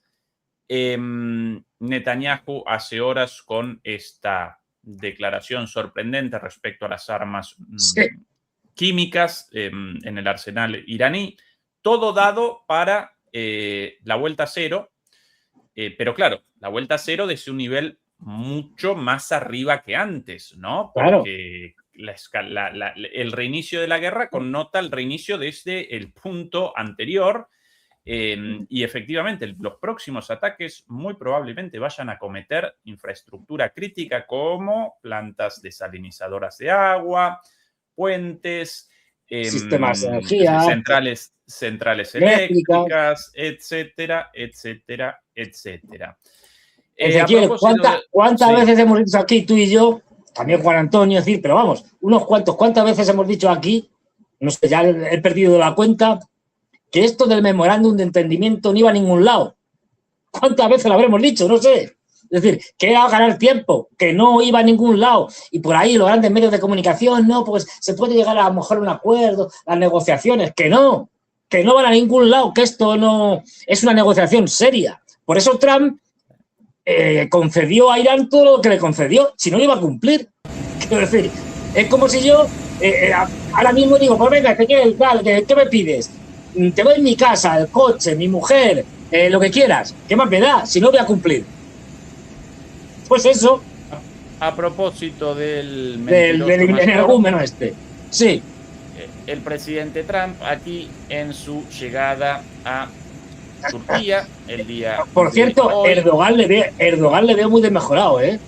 Netanyahu hace horas con esta declaración sorprendente respecto a las armas químicas en el arsenal iraní. Todo dado para la vuelta a cero. Pero claro, la vuelta a cero desde un nivel mucho más arriba que antes, ¿no? Porque el reinicio de la guerra connota el reinicio desde el punto anterior y efectivamente los próximos ataques muy probablemente vayan a cometer infraestructura crítica como plantas desalinizadoras de agua, puentes, sistemas de energía, centrales eléctricas, etcétera, etcétera, etcétera. Ezequiel, ¿cuántas veces hemos dicho aquí tú y yo, también Juan Antonio, es decir, pero vamos, ¿cuántas veces hemos dicho aquí, no sé, ya he perdido la cuenta, que esto del memorándum de entendimiento no iba a ningún lado? ¿Cuántas veces lo habremos dicho? No sé. Es Es decir, que era ganar tiempo, que no iba a ningún lado. Y por ahí los grandes medios de comunicación, no, pues se puede llegar a lo mejor a un acuerdo, las negociaciones, que no van a ningún lado, que esto no es una negociación seria. Por eso Trump concedió a Irán todo lo que le concedió, si no lo iba a cumplir. Quiero decir, es como si yo ahora mismo digo, pues venga, ¿qué me pides? Te doy mi casa, el coche, mi mujer, lo que quieras. ¿Qué más me da si no voy a cumplir? Pues eso. A propósito del energúmeno este. Sí. El presidente Trump aquí en su llegada a Turquía el día. Por cierto, hoy. Erdogan le veo muy desmejorado, ¿eh?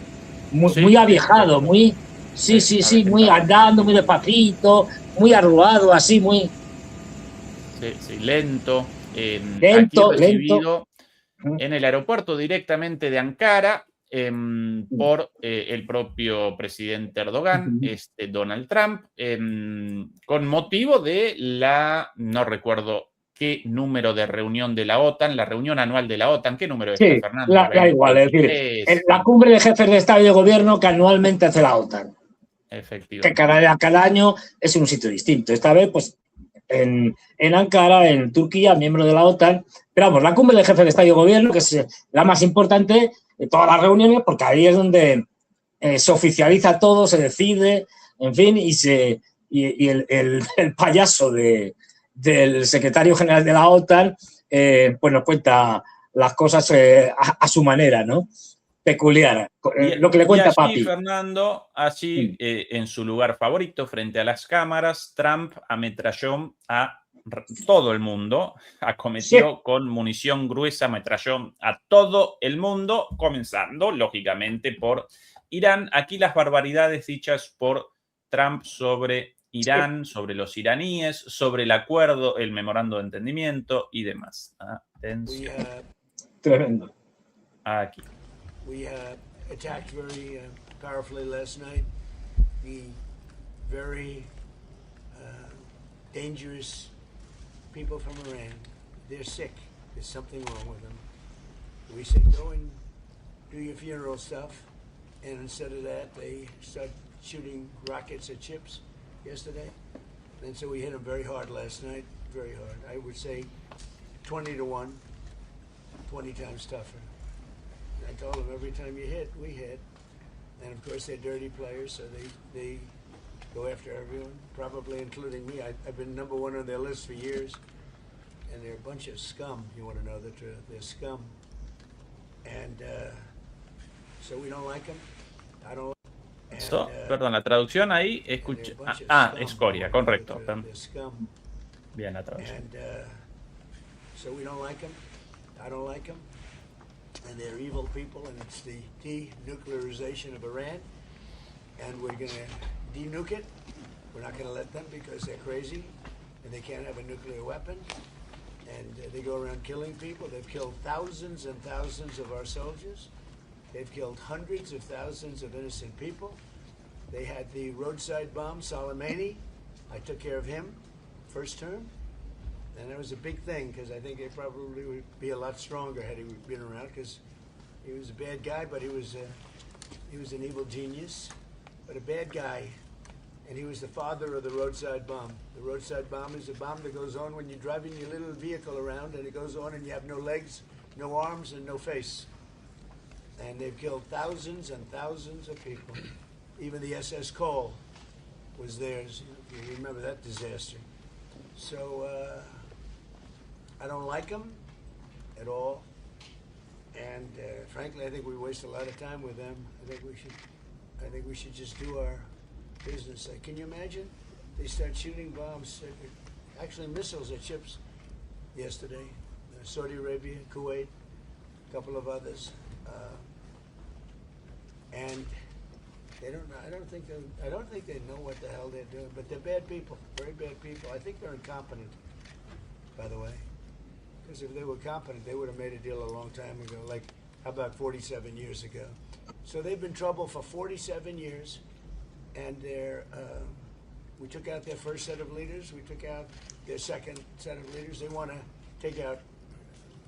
Muy aviejado, muy. Sí, muy andando, muy despacito, muy arrugado, así, muy. Sí, lento. Lento, aquí recibido en el aeropuerto directamente de Ankara por el propio presidente Erdogan, Donald Trump, con motivo de no recuerdo qué número de reunión de la OTAN, la reunión anual de la OTAN, ¿qué número es, Fernando? Da igual, es decir, la cumbre de jefes de Estado y de Gobierno que anualmente hace la OTAN. Efectivamente. Que cada año es en un sitio distinto. Esta vez, pues, en Ankara, en Turquía, miembro de la OTAN. Pero vamos, la cumbre de jefes de Estado y de Gobierno, que es la más importante de todas las reuniones, porque ahí es donde se oficializa todo, se decide, en fin, y el payaso del secretario general de la OTAN, pues nos cuenta las cosas a su manera, ¿no? Peculiar, lo que le cuenta Papi. Fernando, así en su lugar favorito, frente a las cámaras, Trump ametralló a todo el mundo, acometió con munición gruesa, ametralló a todo el mundo, comenzando, lógicamente, por Irán. Aquí las barbaridades dichas por Trump sobre Irán, sobre los iraníes, sobre el acuerdo, el memorando de entendimiento y demás. Atención. Tremendo. Aquí. We attacked very powerfully last night the very dangerous people from Iran. They're sick. There's something wrong with them. We said, go and do your funeral stuff. And instead of that, they start shooting rockets at ships yesterday. And so we hit them very hard last night, very hard. I would say 20-1, 20 times tougher. I told them every time you hit, we hit. And of course they're dirty players, so they go after everyone, probably including me. I've been number one on their list for years. And they're a bunch of scum, you want to know the truth. They're scum. And so we don't like them. I don't like them. Perdón, la traducción ahí, escucha. Escoria, correcto. Bien, la traducción. And so we don't like them. I don't like them. And they're evil people, and it's the denuclearization of Iran. And we're going to denuke it. We're not going to let them because they're crazy, and they can't have a nuclear weapon. And they go around killing people. They've killed thousands and thousands of our soldiers. They've killed hundreds of thousands of innocent people. They had the roadside bomb, Soleimani. I took care of him, first term. And that was a big thing because I think it probably would be a lot stronger had he been around because he was a bad guy, but he was an evil genius, but a bad guy. And he was the father of the roadside bomb. The roadside bomb is a bomb that goes on when you're driving your little vehicle around, and it goes on and you have no legs, no arms, and no face. And they've killed thousands and thousands of people. Even the SS Cole was theirs. If you remember that disaster. So I don't like them at all. And frankly, I think we waste a lot of time with them. I think we should just do our business. Can you imagine? They start shooting bombs, actually missiles at ships yesterday. Saudi Arabia, Kuwait, a couple of others. And they don't. I don't think they know what the hell they're doing. But they're bad people, very bad people. I think they're incompetent, by the way. Because if they were competent, they would have made a deal a long time ago. Like, how about 47 years ago? So they've been in trouble for 47 years, and we took out their first set of leaders. We took out their second set of leaders. They want to take out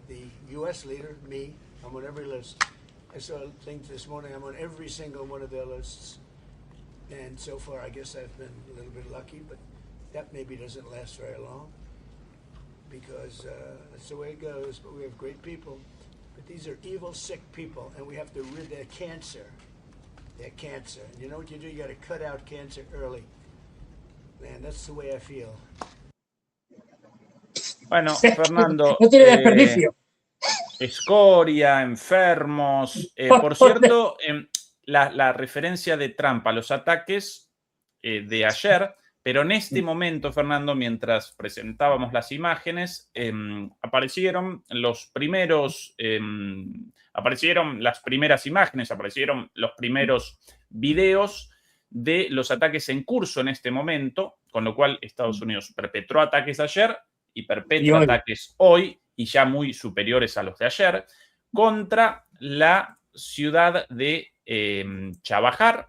the U.S. leader, me. I'm on every list. I saw a thing this morning. I'm on every single one of their lists. And so far, I guess I've been a little bit lucky, but that maybe doesn't last very long because that's the way it goes. But we have great people. But these are evil, sick people, and we have to rid their cancer. Their cancer. And you know what you do? You got to cut out cancer early. Man, that's the way I feel. Bueno, Fernando. No tiene desperdicio. Escoria, enfermos. Por cierto, la referencia de Trump a los ataques de ayer, pero en este momento, Fernando, mientras presentábamos las imágenes, aparecieron las primeras imágenes, aparecieron los primeros videos de los ataques en curso en este momento, con lo cual Estados Unidos perpetró ataques ayer y perpetra ataques hoy, y ya muy superiores a los de ayer, contra la ciudad de Chabahar.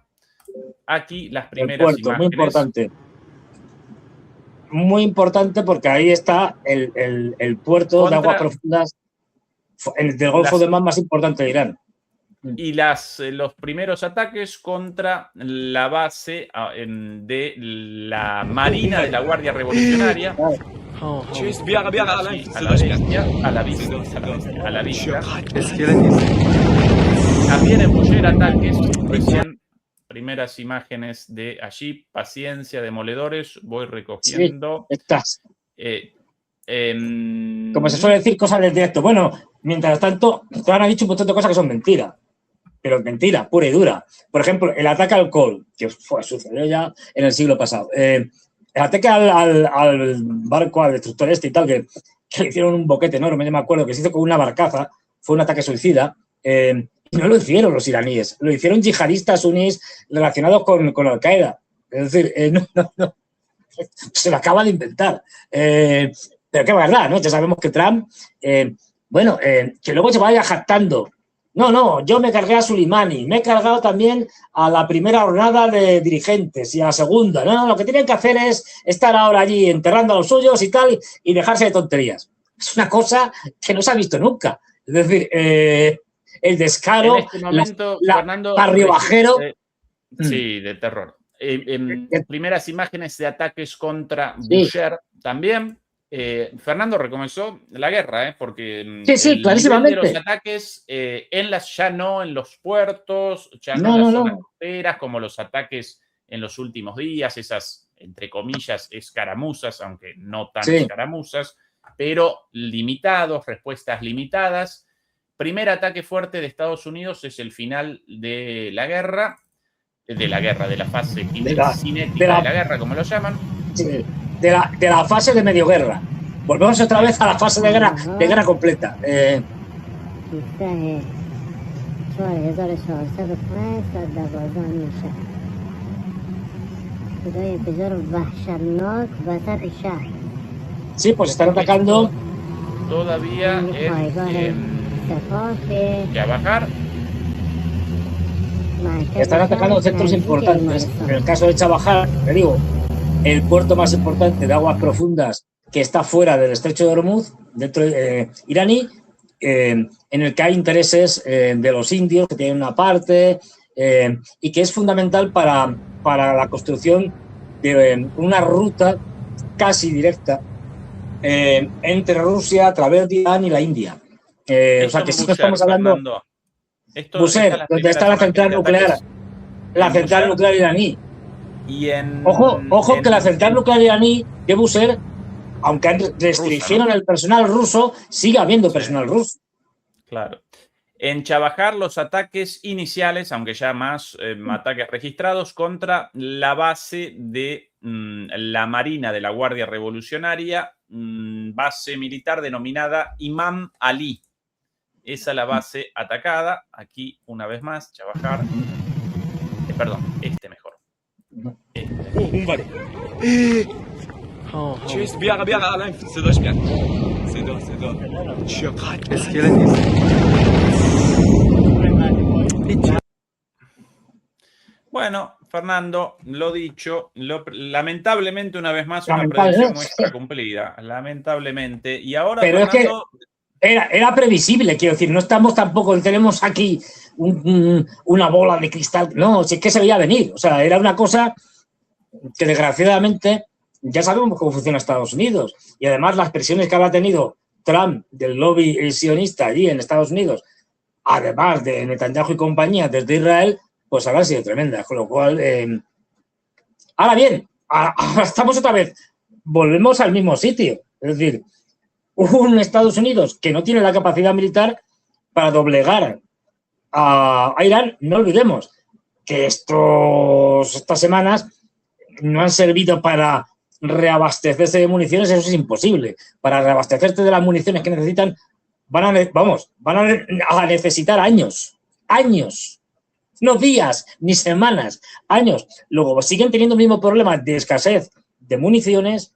Aquí las primeras puerto, imágenes. muy importante. Muy importante porque ahí está el puerto de aguas profundas del Golfo de Man más importante de Irán. Y los primeros ataques contra la base de la Marina de la Guardia Revolucionaria. A la vista. También en Bushehr ataques, recién primeras imágenes de allí, paciencia, demoledores, voy recogiendo. Sí, estás. Como se suele decir, cosas del directo. Bueno, mientras tanto, te han dicho un montón de cosas que son mentiras, pero es mentira, pura y dura. Por ejemplo, el ataque al Col, que sucedió ya en el siglo pasado. El ataque al barco, al destructor este y tal, que le hicieron un boquete enorme, yo me acuerdo, que se hizo con una barcaza, fue un ataque suicida. Y no lo hicieron los iraníes, lo hicieron yihadistas sunníes relacionados con Al-Qaeda. Es decir, no, se lo acaba de inventar. Pero qué verdad, ¿no? Ya sabemos que Trump, que luego se vaya jactando. No, yo me cargué a Soleimani, me he cargado también a la primera jornada de dirigentes y a la segunda. No, lo que tienen que hacer es estar ahora allí enterrando a los suyos y tal y dejarse de tonterías. Es una cosa que no se ha visto nunca. Es decir, el descaro, en este momento, Fernando, barriobajero. Sí, de terror. Primeras imágenes de ataques contra Bushehr también. Fernando recomenzó la guerra, porque sí, clarísimamente. De los ataques ya no en los puertos, ya no en las zonas costeras, como los ataques en los últimos días, esas, entre comillas, escaramuzas, aunque no tan escaramuzas, pero limitados, respuestas limitadas. Primer ataque fuerte de Estados Unidos es el final de la guerra, de la fase cinética de la guerra, como lo llaman. Sí, de la fase de medio guerra. Volvemos otra vez a la fase de guerra completa. Sí, pues están atacando todavía en Chabahar. Están atacando centros importantes. En el caso de Chabahar, te digo, el puerto más importante de aguas profundas que está fuera del estrecho de Hormuz, dentro iraní, en el que hay intereses de los indios, que tienen una parte, y que es fundamental para la construcción de una ruta casi directa entre Rusia a través de Irán y la India. O sea que sí que estamos hablando Bushehr, donde está la central nuclear, iraní. Ojo que la central nuclear iraní de Bushehr, aunque restringieron el personal ruso, sigue habiendo personal ruso. Claro. En Chabahar, los ataques iniciales, aunque ya más ataques registrados, contra la base de la Marina de la Guardia Revolucionaria, base militar denominada Imam Ali. Esa es la base atacada. Aquí, una vez más, Chabahar. Perdón, mejor. Bueno, Fernando, lo dicho, lamentablemente una vez más una predicción nuestra cumplida, lamentablemente. Y ahora, pero Fernando, Era previsible, quiero decir, no estamos tampoco, tenemos aquí una bola de cristal, no, si es que se veía venir, o sea, era una cosa que desgraciadamente ya sabemos cómo funciona Estados Unidos y además las presiones que habrá tenido Trump del lobby sionista allí en Estados Unidos, además de Netanyahu y compañía desde Israel, pues habrán sido tremendas, con lo cual, ahora bien, ahora estamos otra vez, volvemos al mismo sitio, es decir, un Estados Unidos que no tiene la capacidad militar para doblegar a Irán. No olvidemos que estas semanas no han servido para reabastecerse de municiones, eso es imposible. Para reabastecerte de las municiones que necesitan, van a necesitar años, no días ni semanas, años. Luego siguen teniendo el mismo problema de escasez de municiones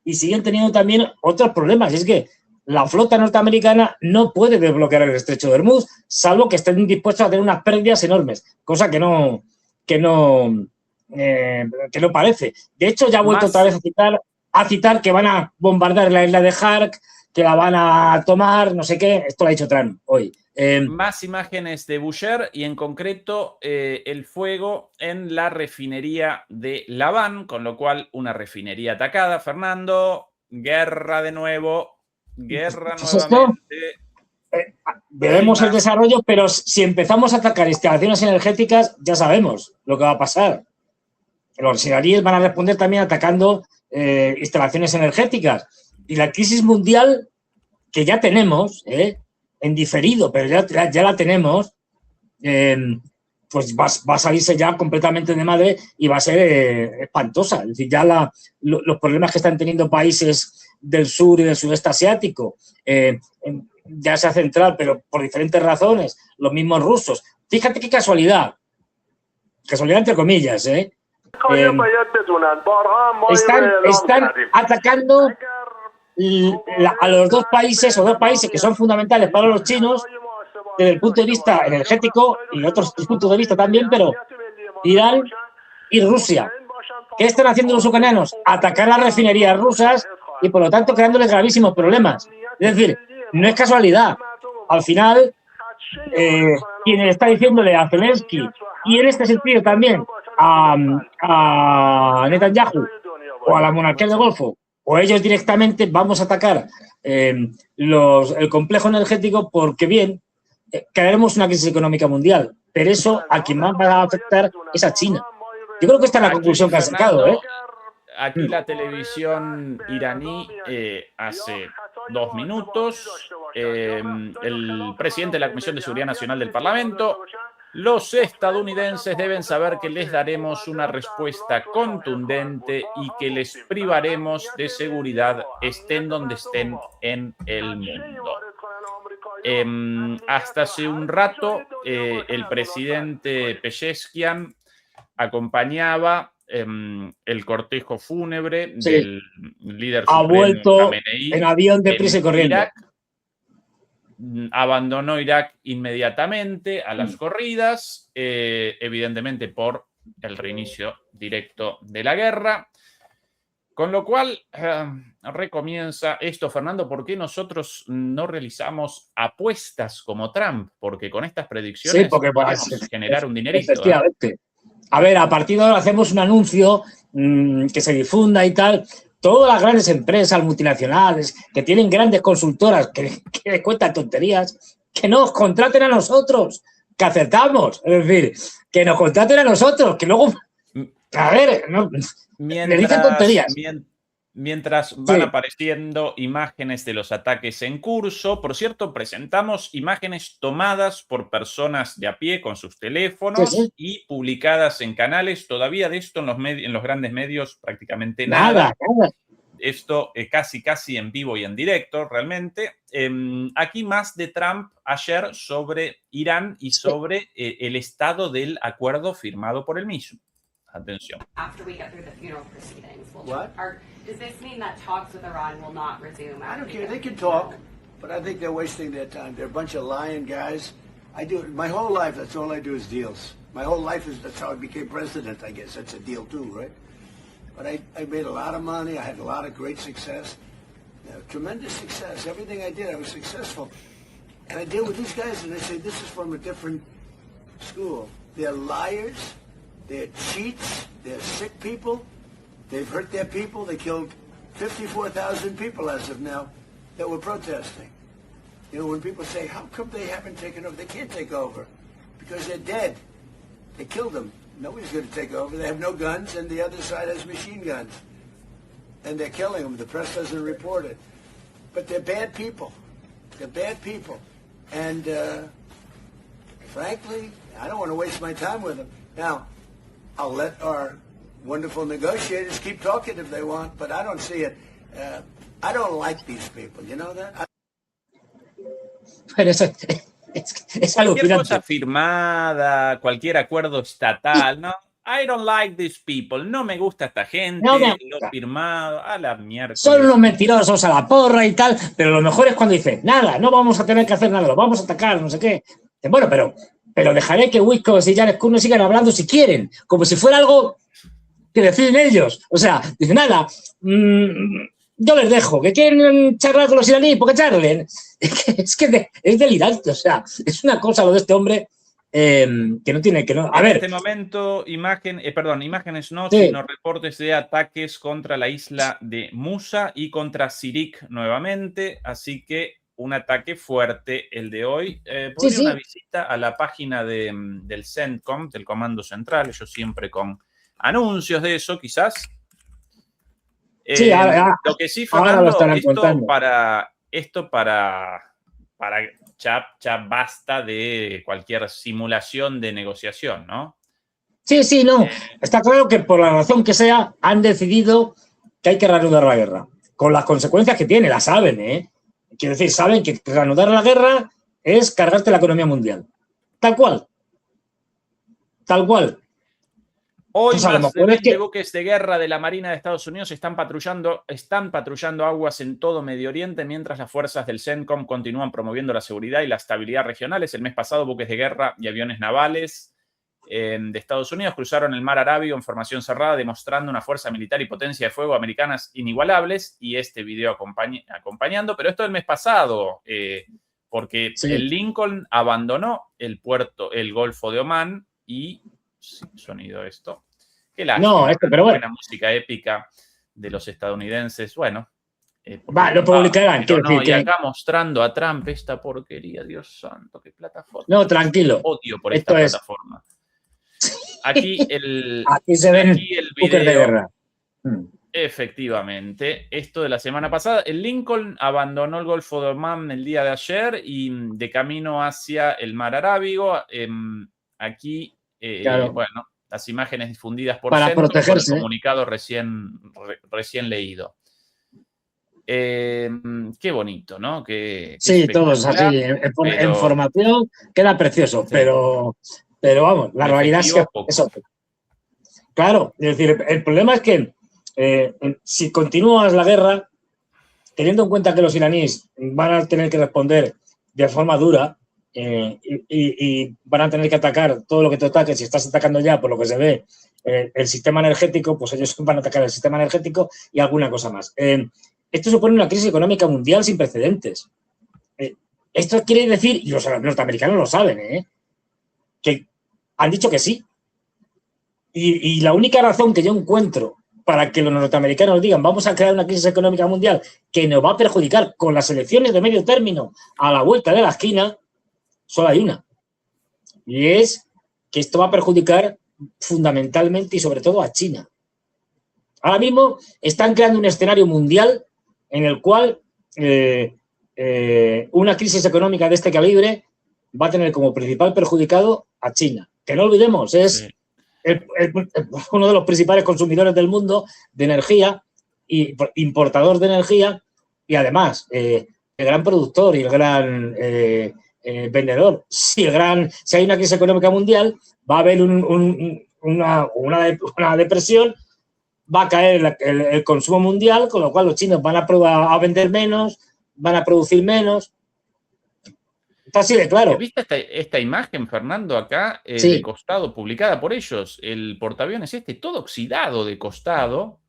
y siguen teniendo también otros problemas. Y es que la flota norteamericana no puede desbloquear el estrecho de Hormuz, salvo que estén dispuestos a tener unas pérdidas enormes, cosa que no parece. De hecho, ya ha vuelto otra vez a citar que van a bombardear la isla de Hark, que la van a tomar, no sé qué. Esto lo ha dicho Trump hoy. Más imágenes de Bushehr y en concreto el fuego en la refinería de Labán, con lo cual una refinería atacada. Fernando, guerra de nuevo, guerra nuevamente. Veremos el desarrollo, pero si empezamos a atacar instalaciones energéticas, ya sabemos lo que va a pasar. Los israelíes van a responder también atacando instalaciones energéticas. Y la crisis mundial que ya tenemos, en diferido, pero ya la tenemos, pues va a salirse ya completamente de madre y va a ser espantosa. Es decir, ya los problemas que están teniendo países del sur y del sudeste asiático, ya sea central, pero por diferentes razones, los mismos rusos. Fíjate qué casualidad entre comillas, están atacando a los dos países que son fundamentales para los chinos desde el punto de vista energético y otros puntos de vista también, pero Irán y Rusia. ¿Qué están haciendo los ucranianos? Atacar las refinerías rusas y, por lo tanto, creándoles gravísimos problemas. Es decir, no es casualidad. Al final, quien está diciéndole a Zelensky y en este sentido también a Netanyahu o a la monarquía del Golfo, o ellos directamente, vamos a atacar el complejo energético porque, bien, crearemos una crisis económica mundial, pero eso a quien más va a afectar es a China. Yo creo que esta es la conclusión que han sacado. Aquí la televisión iraní hace 2 minutos, el presidente de la Comisión de Seguridad Nacional del Parlamento: los estadounidenses deben saber que les daremos una respuesta contundente y que les privaremos de seguridad estén donde estén en el mundo. Hasta hace un rato el presidente Pezeshkian acompañaba el cortejo fúnebre del líder supremo. Ha vuelto Khamenei en avión de prisa y corriendo. Irak. Abandonó Irak inmediatamente a las corridas, evidentemente por el reinicio directo de la guerra. Con lo cual, recomienza esto, Fernando. ¿Por qué nosotros no realizamos apuestas como Trump? Porque con estas predicciones podemos generar un dinerito. Efectivamente. A ver, a partir de ahora hacemos un anuncio que se difunda y tal. Todas las grandes empresas multinacionales que tienen grandes consultoras que cuentan tonterías, que nos contraten a nosotros, que acertamos. Es decir, que nos contraten a nosotros, que luego... A ver, no, me dicen tonterías. Mientras van apareciendo imágenes de los ataques en curso, por cierto, presentamos imágenes tomadas por personas de a pie con sus teléfonos y publicadas en canales. Todavía de esto en los grandes medios prácticamente nada. Esto casi en vivo y en directo, realmente. Aquí más de Trump ayer sobre Irán y sobre el estado del acuerdo firmado por él mismo. Atención. After we get through the funeral proceedings, What? Does this mean that talks with Iran will not resume? I don't care. They can talk, but I think they're wasting their time. They're a bunch of lying guys. I do my whole life. That's all I do is deals. My whole life that's how I became president. I guess that's a deal too, right? But I made a lot of money. I had a lot of great success. Tremendous success. Everything I did, I was successful. And I deal with these guys, and they say, this is from a different school. They're liars. They're cheats. They're sick people. They've hurt their people. They killed 54,000 people as of now that were protesting. You know, when people say, how come they haven't taken over? They can't take over because they're dead. They killed them. Nobody's going to take over. They have no guns, and the other side has machine guns. And they're killing them. The press doesn't report it. But they're bad people. They're bad people. And frankly, I don't want to waste my time with them. Now, I'll let our wonderful negotiators keep talking if they want, but I don't see it. I don't like these people. You know that? Pero eso es Cualquier alucinante. cosa firmada, cualquier acuerdo estatal, ¿no? I don't like these people. No me gusta esta gente. No me Lo gusta. firmado. A la mierda. Son unos mentirosos a la porra y tal, pero lo mejor es cuando dicen, nada, no vamos a tener que hacer nada, lo vamos a atacar, no sé qué. Bueno, pero dejaré que Witkoff y Jared Kushner sigan hablando si quieren, como si fuera algo que deciden ellos. O sea, dicen, nada, yo les dejo, que quieren charlar con los iraníes, porque charlen. Es delirante, o sea, es una cosa lo de este hombre que no tiene que no. A En ver, este momento, imágenes no, Sí. sino reportes de ataques contra la isla de Musa y contra Sirik nuevamente. Así que un ataque fuerte el de hoy. Podría sí. una visita a la página del CENTCOM, del Comando Central, ellos siempre con anuncios de eso, quizás. Sí, Lo que sí, ahora Fernando, lo estarán contando. esto para ya basta de cualquier simulación de negociación, ¿no? Sí, no. Está claro que por la razón que sea han decidido que hay que reanudar la guerra. Con las consecuencias que tiene, la saben, ¿eh? Quiero decir, saben que reanudar la guerra es cargarte la economía mundial. Tal cual. Tal cual. Hoy Pues a lo más de mejor es 20 que- buques de guerra de la Marina de Estados Unidos están patrullando aguas en todo Medio Oriente mientras las fuerzas del CENTCOM continúan promoviendo la seguridad y la estabilidad regionales. El mes pasado, buques de guerra y aviones navales de Estados Unidos cruzaron el mar Arábigo en formación cerrada, demostrando una fuerza militar y potencia de fuego americanas inigualables, y este video acompañando. Pero esto el mes pasado, porque Sí. el Lincoln abandonó el Golfo de Omán y... sin sonido esto. Qué lástima. No, pero bueno. Buena música épica de los estadounidenses. Bueno. Lo publicarán. Pero Quiero no, decir y que... acá mostrando a Trump esta porquería, Dios santo, qué plataforma. No, tranquilo. Odio por Esto esta es- plataforma. Aquí el Aquí se ven aquí el buques de video. guerra. Efectivamente, esto de la semana pasada. El Lincoln abandonó el Golfo de Omán el día de ayer y de camino hacia el mar Arábigo. Aquí, Claro. bueno, las imágenes difundidas por Para CENTCOM, protegerse. con el comunicado recién leído. Qué bonito, ¿no? Qué Sí, todos así. espectacular, En pero formación queda precioso, Sí. pero vamos, la En realidad es que efectivo, poco. es otra. Claro, es decir, el problema es que si continúas la guerra, teniendo en cuenta que los iraníes van a tener que responder de forma dura y van a tener que atacar todo lo que te ataque, si estás atacando ya, por lo que se ve, el sistema energético, pues ellos van a atacar el sistema energético y alguna cosa más. Esto supone una crisis económica mundial sin precedentes. Esto quiere decir, y los norteamericanos lo saben, que han dicho que sí. Y la única razón que yo encuentro para que los norteamericanos digan vamos a crear una crisis económica mundial que nos va a perjudicar con las elecciones de medio término a la vuelta de la esquina, solo hay una. Y es que esto va a perjudicar fundamentalmente y sobre todo a China. Ahora mismo están creando un escenario mundial en el cual una crisis económica de este calibre va a tener como principal perjudicado a China. Que no olvidemos, es Sí. uno de los principales consumidores del mundo de energía y importador de energía y además el gran productor y el gran vendedor. Si hay una crisis económica mundial, va a haber una depresión, va a caer el consumo mundial, con lo cual los chinos van a vender menos, van a producir menos. Está así de claro. ¿Viste esta imagen, Fernando, acá Sí. de costado, publicada por ellos? El portaaviones todo oxidado de costado,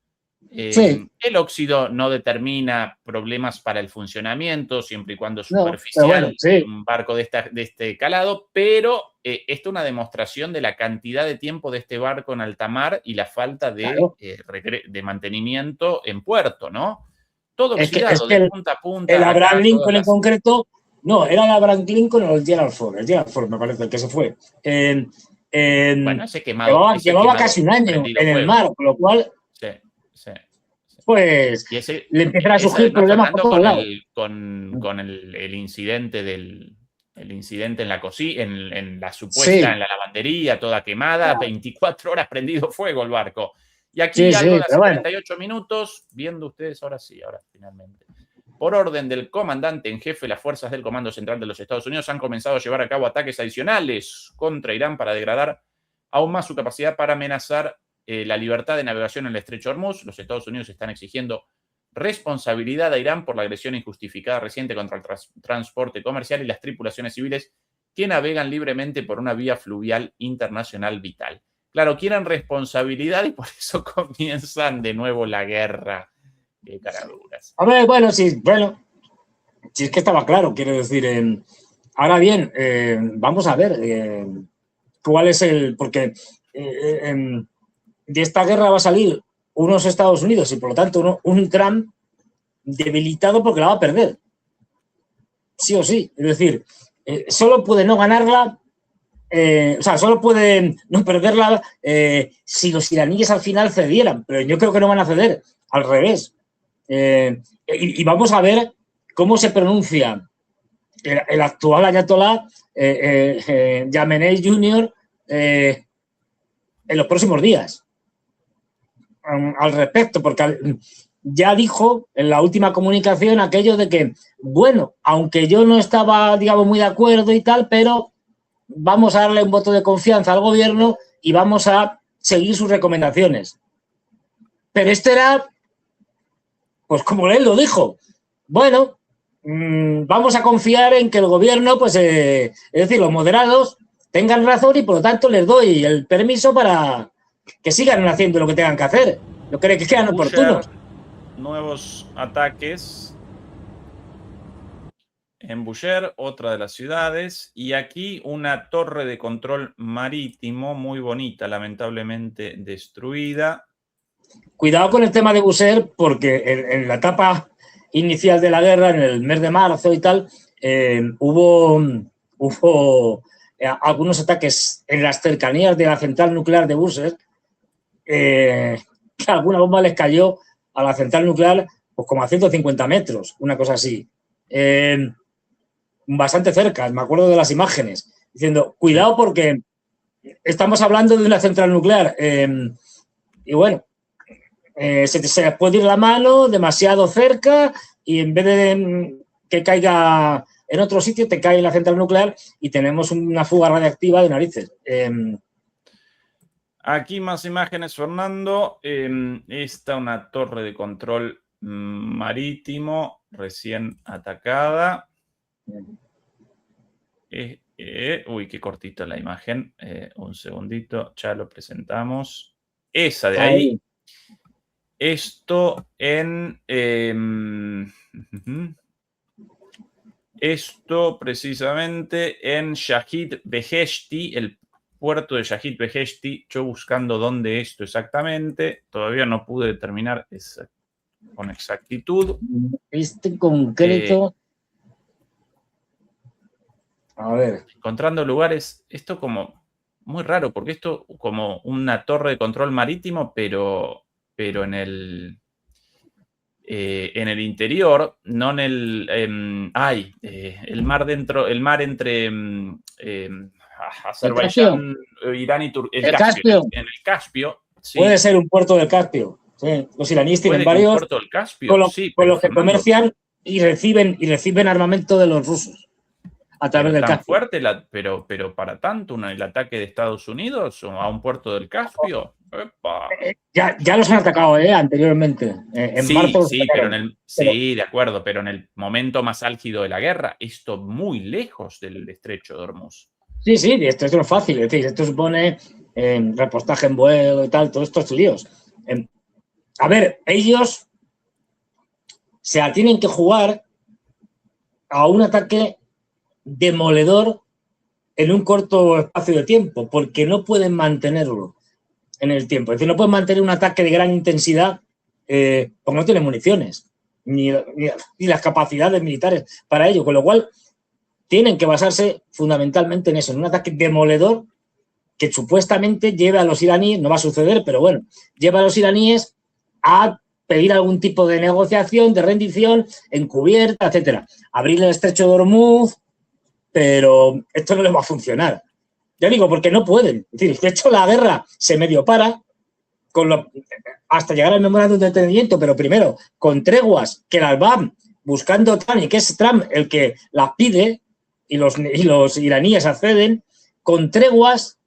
Sí. El óxido no determina problemas para el funcionamiento, siempre y cuando es No, superficial, pero bueno, sí. un barco de este calado, pero esto es una demostración de la cantidad de tiempo de este barco en alta mar y la falta Claro. de mantenimiento en puerto, ¿no? Todo Es oxidado, que de punta a punta, el Abraham acá, Lincoln en concreto, no, era el Abraham Lincoln o el Gerald Ford me parece, el que se fue. Bueno, ese quemado, Llevaba casi un año prendido en el fuego. mar, con lo cual, Sí, sí. pues, Y ese, le empiezan a es surgir además, problemas por Fernando, todos lados. con el incidente el incidente en la cocina, en la supuesta, Sí. en la lavandería, toda quemada, 24 horas prendido fuego el barco. Y aquí Sí, algo sí, de hace pero bueno. 38 minutos, viendo ustedes, ahora sí, ahora finalmente. Por orden del comandante en jefe, las fuerzas del Comando Central de los Estados Unidos han comenzado a llevar a cabo ataques adicionales contra Irán para degradar aún más su capacidad para amenazar la libertad de navegación en el estrecho de Hormuz. Los Estados Unidos están exigiendo responsabilidad a Irán por la agresión injustificada reciente contra el transporte comercial y las tripulaciones civiles que navegan libremente por una vía fluvial internacional vital. Claro, quieren responsabilidad y por eso comienzan de nuevo la guerra. Qué caraduras. A ver, bueno, sí, si es que estaba claro, quiero decir. Ahora bien, vamos a ver cuál es porque de esta guerra va a salir unos Estados Unidos y por lo tanto un Trump debilitado porque la va a perder. Sí o sí. Es decir, solo puede no ganarla, solo puede no perderla si los iraníes al final cedieran, pero yo creo que no van a ceder, al revés. Y vamos a ver cómo se pronuncia el actual ayatolá Khamenei Jr. En los próximos días al respecto, porque ya dijo en la última comunicación aquello de que, bueno, aunque yo no estaba, digamos, muy de acuerdo y tal, pero vamos a darle un voto de confianza al gobierno y vamos a seguir sus recomendaciones. Pero esto era, pues como él lo dijo, bueno, vamos a confiar en que el gobierno, pues, es decir, los moderados tengan razón y por lo tanto les doy el permiso para que sigan haciendo lo que tengan que hacer, lo que crean oportuno. Nuevos ataques en Boucher, otra de las ciudades, y aquí una torre de control marítimo muy bonita, lamentablemente destruida. Cuidado con el tema de Boucher, porque en la etapa inicial de la guerra, en el mes de marzo y tal, hubo algunos ataques en las cercanías de la central nuclear de Boucher, que alguna bomba les cayó a la central nuclear pues como a 150 metros, una cosa así. Bastante cerca, me acuerdo de las imágenes, diciendo, cuidado porque estamos hablando de una central nuclear y bueno, se les puede ir la mano demasiado cerca y en vez de que caiga en otro sitio, te cae en la central nuclear y tenemos una fuga radiactiva de narices. Aquí más imágenes, Fernando. Esta una torre de control marítimo recién atacada. Uy, qué cortito la imagen. Un segundito, ya lo presentamos. Esa de ahí. Esto en... esto precisamente en Shahid Beheshti, el puerto de Shahid Beheshti. Yo buscando dónde esto exactamente. Todavía no pude determinar con exactitud. Este concreto... a ver. Encontrando lugares, esto como muy raro, porque esto como una torre de control marítimo, pero en el interior, no en el... el mar dentro, el mar entre Azerbaiyán, Irán y Turquía. El Caspio. En el Caspio. Sí. Puede ser un puerto del Caspio. Sí. Los iraníes tienen varios puerto del Caspio? con los que comercian y reciben armamento de los rusos a través del Caspio. Fuerte, pero para tanto, el ataque de Estados Unidos a un puerto del Caspio. Ya los han atacado anteriormente. En marzo de acuerdo, pero en el momento más álgido de la guerra, esto muy lejos del estrecho de Hormuz. Sí, esto no es fácil. Es decir, esto supone repostaje en vuelo y tal, todos estos líos. a ver, ellos se la tienen que jugar a un ataque demoledor en un corto espacio de tiempo, porque no pueden mantenerlo en el tiempo. Es decir, no pueden mantener un ataque de gran intensidad porque no tienen municiones ni las capacidades militares para ello, con lo cual tienen que basarse fundamentalmente en eso, en un ataque demoledor que supuestamente lleve a los iraníes, no va a suceder, pero bueno, lleva a los iraníes a pedir algún tipo de negociación, de rendición, encubierta, etcétera. Abrir el estrecho de Hormuz, pero esto no les va a funcionar. Ya digo, porque no pueden. Es decir, de hecho, la guerra se medio para hasta llegar al memorándum de entendimiento, pero primero, con treguas que las van buscando Trump, y que es Trump el que las pide, y los iraníes acceden, con treguas,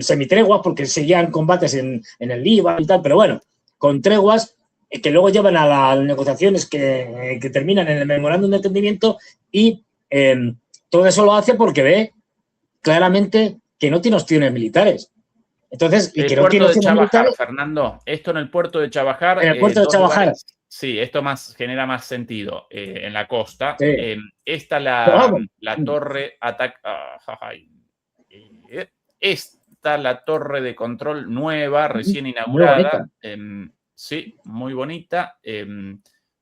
semitreguas, porque seguían combates en el Líbano y tal, pero bueno, con treguas que luego llevan a las negociaciones que terminan en el memorándum de entendimiento, y todo eso lo hace porque ve claramente que no tiene opciones militares. Entonces, y que no tiene opciones militares. Fernando, esto en el puerto de Chabahar. En el puerto de Chabahar. Sí, esto genera más sentido en la costa. Sí. Esta la torre esta la torre de control nueva, recién inaugurada. Sí, muy bonita.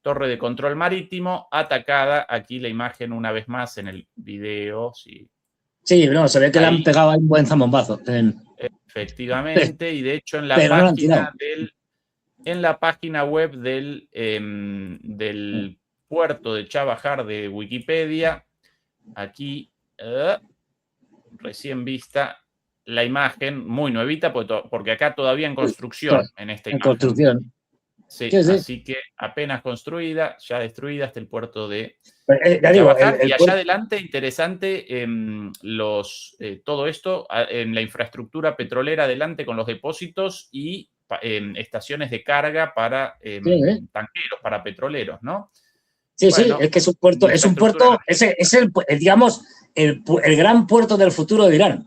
Torre de control marítimo atacada. Aquí la imagen una vez más en el video. Sí, no, se ve que le han pegado un buen zambombazo. Efectivamente, y de hecho en la página web del puerto de Chabahar de Wikipedia, aquí recién vista la imagen, muy nuevita, porque acá todavía en construcción, en esta imagen. Construcción. Sí, así que apenas construida, ya destruida, hasta el puerto de Chabahar. Y allá adelante, interesante, todo esto en la infraestructura petrolera adelante con los depósitos y estaciones de carga para tanqueros, para petroleros, ¿no? Sí, bueno, sí, es que es un puerto, es el gran puerto del futuro de Irán.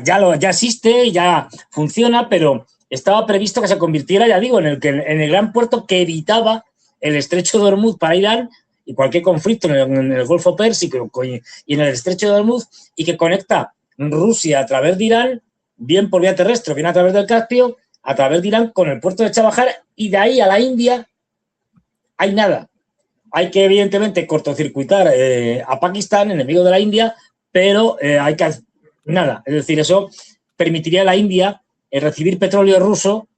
Ya existe, ya funciona, pero estaba previsto que se convirtiera, ya digo, en el gran puerto que evitaba el estrecho de Hormuz para Irán y cualquier conflicto en el Golfo Pérsico y en el estrecho de Hormuz, y que conecta Rusia a través de Irán, bien por vía terrestre, bien a través del Caspio, a través de Irán con el puerto de Chabahar, y de ahí a la India hay nada. Hay que, evidentemente, cortocircuitar a Pakistán, enemigo de la India, pero hay que nada. Es decir, eso permitiría a la India recibir petróleo ruso,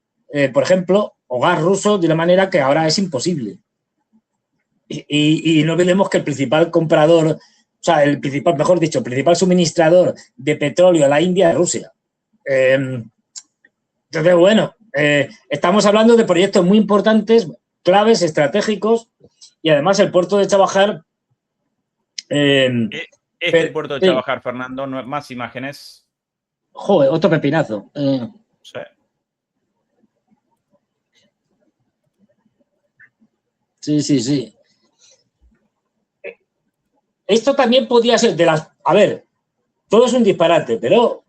por ejemplo, o gas ruso, de una manera que ahora es imposible. Y no olvidemos que el principal comprador, o sea, el principal suministrador de petróleo a la India es Rusia. Entonces, bueno, estamos hablando de proyectos muy importantes, claves, estratégicos, y además el puerto de Chabahar. El puerto de Chabahar, Fernando, más imágenes. Joder, otro pepinazo. Sí. Esto también podría ser de las... A ver, todo es un disparate, pero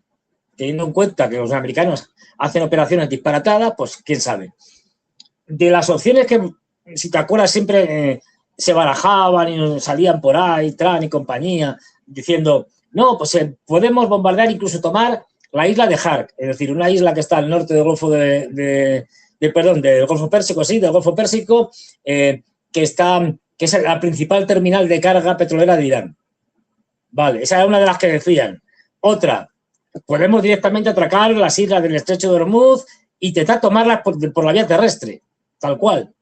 teniendo en cuenta que los americanos hacen operaciones disparatadas, pues quién sabe. De las opciones que, si te acuerdas, siempre se barajaban y salían por ahí, Trump y compañía, diciendo, no, pues podemos bombardear, incluso tomar la isla de Hark, es decir, una isla que está al norte del Golfo del Golfo Pérsico, del Golfo Pérsico, que es la principal terminal de carga petrolera de Irán. Vale, esa es una de las que decían. Otra, podemos directamente atracar las islas del estrecho de Hormuz e intentar tomarlas por la vía terrestre, tal cual.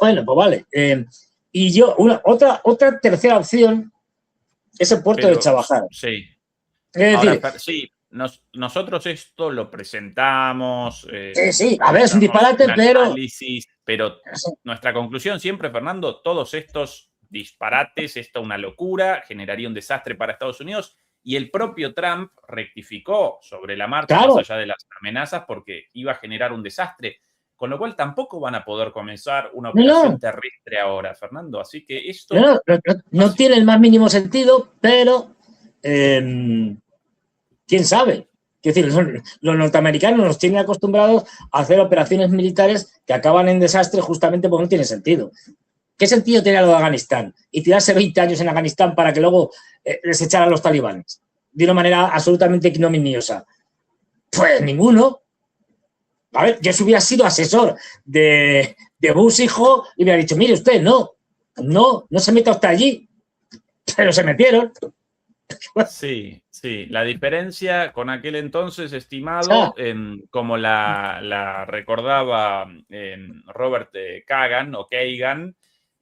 Bueno, pues vale. Y otra tercera opción es el puerto de Chabahar. Sí. Es decir, sí, nosotros esto lo presentamos. Sí, a ver, es un disparate, pero nuestra conclusión siempre, Fernando, todos estos disparates, esto es una locura, generaría un desastre para Estados Unidos, y el propio Trump rectificó sobre la marcha, más allá de las amenazas, porque iba a generar un desastre, con lo cual tampoco van a poder comenzar una operación terrestre ahora, Fernando, así que esto... No tiene el más mínimo sentido, pero quién sabe. Quiero decir, los norteamericanos nos tienen acostumbrados a hacer operaciones militares que acaban en desastre justamente porque no tiene sentido. ¿Qué sentido tenía lo de Afganistán? Y tirarse 20 años en Afganistán para que luego les echaran los talibanes de una manera absolutamente ignominiosa. Pues ninguno. A ver, yo si hubiera sido asesor de Bush hijo y me hubiera dicho, mire usted, no se meta usted allí. Pero se metieron. Sí, sí. La diferencia con aquel entonces, estimado, como la recordaba Robert Kagan o Kagan,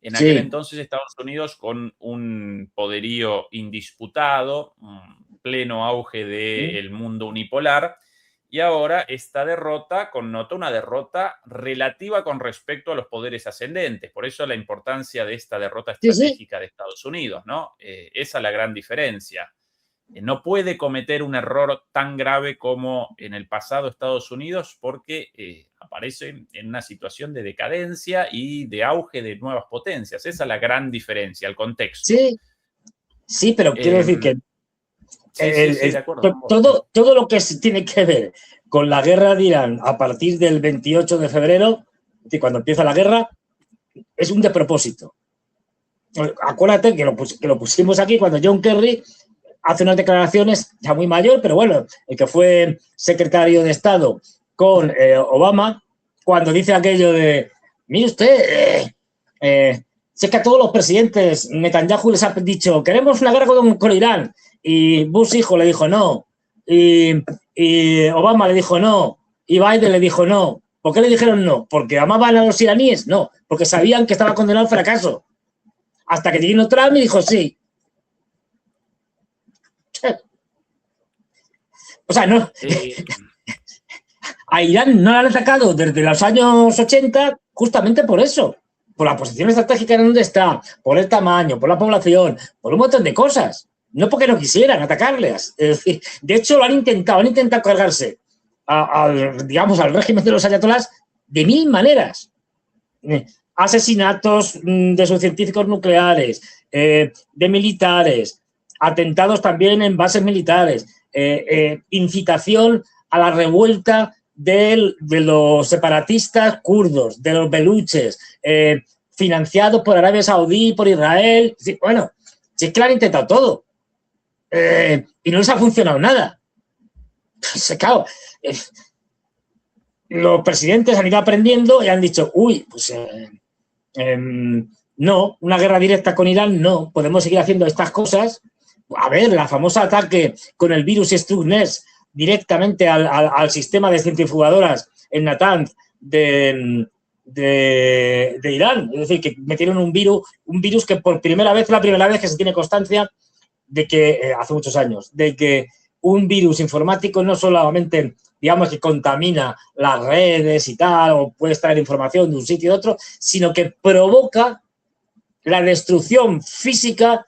en aquel entonces Estados Unidos con un poderío indisputado, pleno auge del mundo unipolar, y ahora esta derrota connota una derrota relativa con respecto a los poderes ascendentes. Por eso la importancia de esta derrota estratégica de Estados Unidos, ¿no? Esa es la gran diferencia. No puede cometer un error tan grave como en el pasado Estados Unidos porque aparece en una situación de decadencia y de auge de nuevas potencias. Esa es la gran diferencia, el contexto. Sí, pero quiero decir que de acuerdo, todo lo que tiene que ver con la guerra de Irán a partir del 28 de febrero, es decir, cuando empieza la guerra, es un despropósito. Acuérdate que lo pusimos aquí cuando John Kerry hace unas declaraciones, ya muy mayor, pero bueno, el que fue secretario de Estado con Obama, cuando dice aquello de, mire usted, sé que a todos los presidentes Netanyahu les ha dicho, queremos una guerra con Irán, y Bush hijo le dijo no, y Obama le dijo no, y Biden le dijo no. ¿Por qué le dijeron no? ¿Porque amaban a los iraníes? No, porque sabían que estaba condenado al fracaso. Hasta que vino Trump y dijo sí. O sea, no. A Irán no lo han atacado desde los años 80 justamente por eso. Por la posición estratégica en donde está, por el tamaño, por la población, por un montón de cosas. No porque no quisieran atacarles. Es decir, de hecho, lo han intentado cargarse al régimen de los ayatolás de 1000 maneras. Asesinatos de sus científicos nucleares, de militares, atentados también en bases militares, incitación a la revuelta de los separatistas kurdos, de los beluches, financiados por Arabia Saudí y por Israel. Bueno, si es que lo han intentado todo. Y no les ha funcionado nada. Claro, los presidentes han ido aprendiendo y han dicho, uy, pues no, una guerra directa con Irán, no, podemos seguir haciendo estas cosas. A ver, la famosa ataque con el virus Stuxnet directamente al sistema de centrifugadoras en Natanz de Irán. Es decir, que metieron un virus que por primera vez, la primera vez que se tiene constancia de que, hace muchos años, de que un virus informático no solamente, digamos, que contamina las redes y tal, o puede extraer información de un sitio y de otro, sino que provoca la destrucción física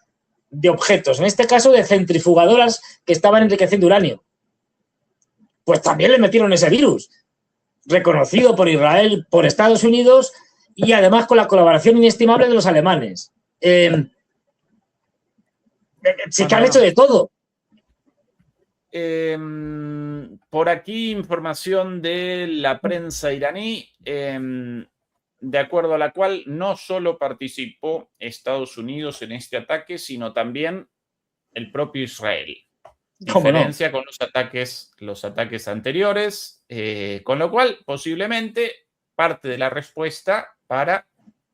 de objetos, en este caso de centrifugadoras que estaban enriqueciendo uranio. Pues también le metieron ese virus, reconocido por Israel, por Estados Unidos y además con la colaboración inestimable de los alemanes. Sí que han hecho de todo. Por aquí información de la prensa iraní, de acuerdo a la cual no solo participó Estados Unidos en este ataque, sino también el propio Israel. Diferencia con los ataques anteriores, con lo cual posiblemente parte de la respuesta para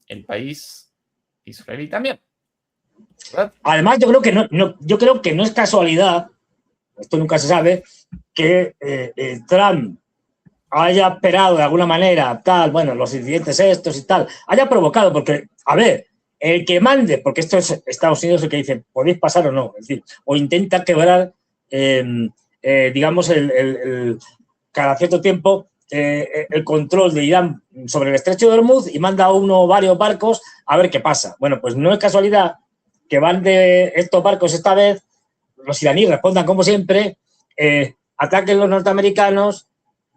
el país israelí también. ¿Verdad? Además, yo creo que no es casualidad, esto nunca se sabe, que Trump haya esperado de alguna manera, tal, bueno, los incidentes estos y tal, haya provocado, porque, a ver, el que mande, porque esto es Estados Unidos el que dice, podéis pasar o no, es decir, o intenta quebrar, digamos, cada cierto tiempo el control de Irán sobre el estrecho de Hormuz y manda uno o varios barcos a ver qué pasa. Bueno, pues no es casualidad que van de estos barcos esta vez, los iraníes respondan como siempre, ataquen los norteamericanos,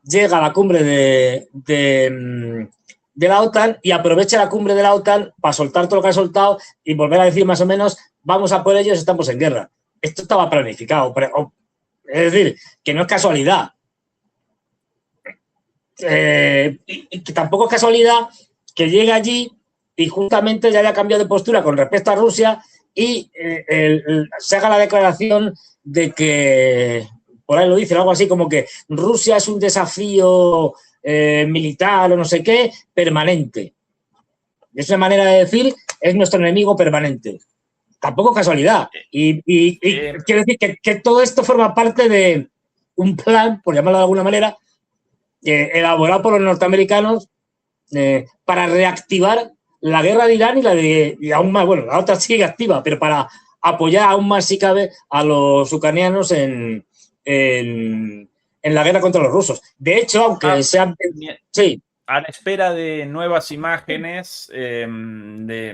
llega a la cumbre de la OTAN y aprovecha la cumbre de la OTAN para soltar todo lo que ha soltado y volver a decir más o menos, vamos a por ellos, estamos en guerra. Esto estaba planificado. Es decir, que no es casualidad. Y que tampoco es casualidad que llegue allí y justamente ya haya cambiado de postura con respecto a Rusia y se haga la declaración de que, por ahí lo dicen, algo así como que Rusia es un desafío militar o no sé qué, permanente. Es una manera de decir, es nuestro enemigo permanente. Tampoco es casualidad. Y quiero decir que todo esto forma parte de un plan, por llamarlo de alguna manera, elaborado por los norteamericanos para reactivar la guerra de Irán y aún más, bueno, la otra sigue activa, pero para apoyar aún más, si cabe, a los ucranianos en la guerra contra los rusos. De hecho, aunque sean... Sí. A la espera de nuevas imágenes de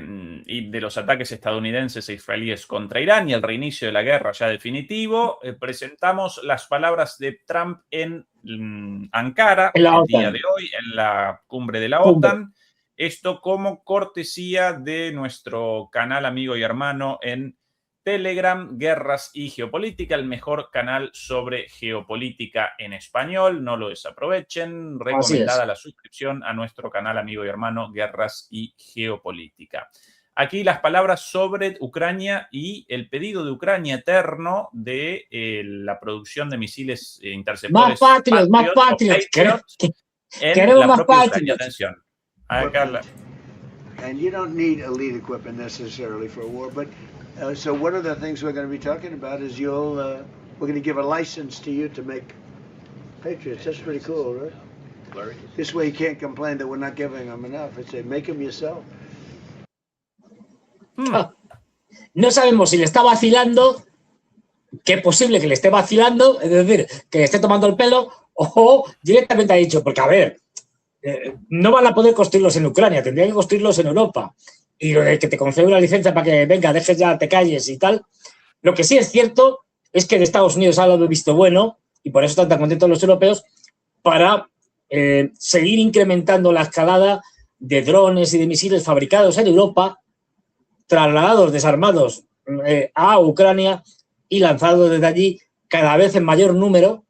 los ataques estadounidenses e israelíes contra Irán y el reinicio de la guerra ya definitivo, presentamos las palabras de Trump en Ankara el día de hoy, en la cumbre de la OTAN. Esto como cortesía de nuestro canal amigo y hermano en Telegram, Guerras y Geopolítica, el mejor canal sobre geopolítica en español. No lo desaprovechen. Recomendada la suscripción a nuestro canal amigo y hermano Guerras y Geopolítica. Aquí las palabras sobre Ucrania y el pedido de Ucrania eterno de la producción de misiles interceptores. Más Patriots. Queremos más Patriots. Atención. Acá And you don't need elite equipment necessarily for a war, but so one of the things we're going to be talking about is we're going to give a license to you to make Patriots. That's pretty cool, right? This way you can't complain that we're not giving them enough. It's make them yourself. No sabemos si le está vacilando, que es posible que le esté vacilando, es decir, que le esté tomando el pelo, o directamente ha dicho, porque a ver, no van a poder construirlos en Ucrania, tendrían que construirlos en Europa. Y lo de que te concede una licencia para que, venga, dejes ya, te calles y tal. Lo que sí es cierto es que de Estados Unidos ha dado visto bueno, y por eso están tan contentos los europeos, para seguir incrementando la escalada de drones y de misiles fabricados en Europa, trasladados, desarmados a Ucrania y lanzados desde allí cada vez en mayor número.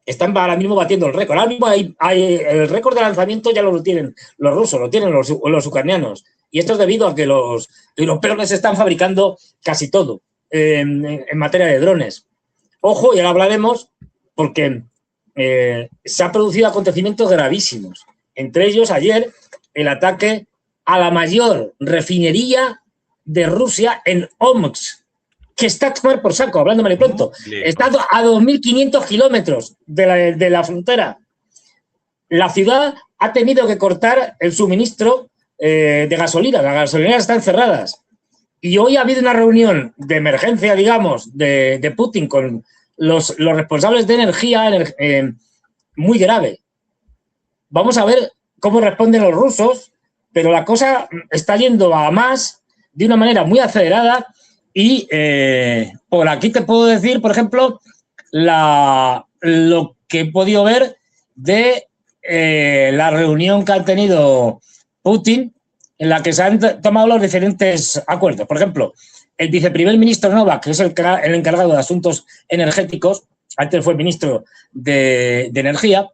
Están ahora mismo batiendo el récord. Ahora mismo el récord de lanzamiento ya lo tienen los rusos, lo tienen los ucranianos. Y esto es debido a que los europeos les están fabricando casi todo en materia de drones. Ojo, y ahora hablaremos, porque se han producido acontecimientos gravísimos. Entre ellos, ayer, el ataque a la mayor refinería de Rusia en Omsk, que está a tomar por saco, hablando mal y pronto. Está a 2.500 kilómetros de la frontera. La ciudad ha tenido que cortar el suministro de gasolina. Las gasolineras están cerradas. Y hoy ha habido una reunión de emergencia, digamos, de Putin con los responsables de energía muy grave. Vamos a ver cómo responden los rusos, pero la cosa está yendo a más de una manera muy acelerada. Y por aquí te puedo decir, por ejemplo, lo que he podido ver de la reunión que ha tenido Putin, en la que se han tomado los diferentes acuerdos. Por ejemplo, el viceprimer ministro Novak, que es el encargado de asuntos energéticos, antes fue ministro de Energía,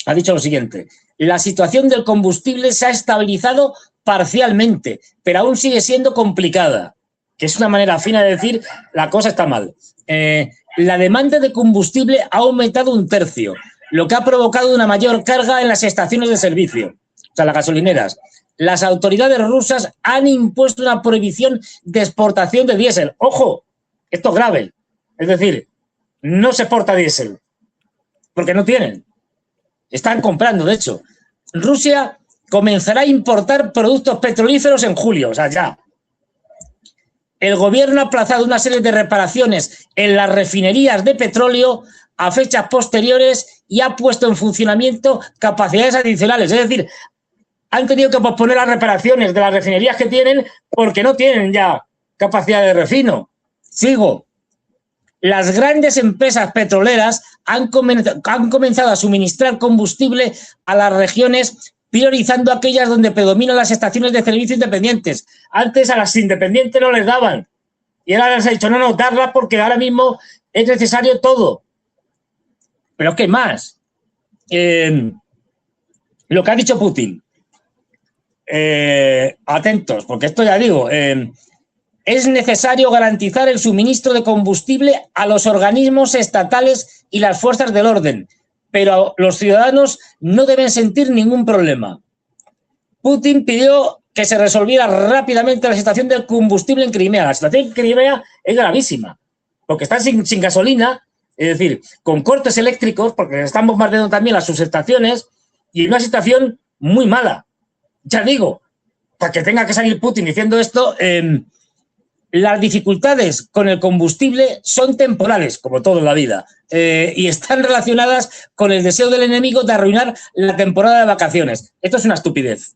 ha dicho lo siguiente: la situación del combustible se ha estabilizado parcialmente, pero aún sigue siendo complicada. Que es una manera fina de decir la cosa está mal. La demanda de combustible ha aumentado 1/3, lo que ha provocado una mayor carga en las estaciones de servicio, o sea, las gasolineras. Las autoridades rusas han impuesto una prohibición de exportación de diésel. ¡Ojo! Esto es grave. Es decir, no se exporta diésel, porque no tienen. Están comprando, de hecho. Rusia comenzará a importar productos petrolíferos en julio, o sea, ya. El gobierno ha aplazado una serie de reparaciones en las refinerías de petróleo a fechas posteriores y ha puesto en funcionamiento capacidades adicionales. Es decir, han tenido que posponer las reparaciones de las refinerías que tienen porque no tienen ya capacidad de refino. Sigo. Las grandes empresas petroleras han comenzado a suministrar combustible a las regiones, priorizando aquellas donde predominan las estaciones de servicio independientes. Antes a las independientes no les daban. Y ahora les ha dicho, no, darlas porque ahora mismo es necesario todo. Pero es que hay más. Lo que ha dicho Putin. Atentos, porque esto ya digo, es necesario garantizar el suministro de combustible a los organismos estatales y las fuerzas del orden, pero los ciudadanos no deben sentir ningún problema. Putin pidió que se resolviera rápidamente la situación del combustible en Crimea. La situación en Crimea es gravísima, porque están sin gasolina, es decir, con cortes eléctricos, porque están bombardeando también las subestaciones, y una situación muy mala. Ya digo, para que tenga que salir Putin diciendo esto, las dificultades con el combustible son temporales, como todo en la vida, y están relacionadas con el deseo del enemigo de arruinar la temporada de vacaciones. Esto es una estupidez.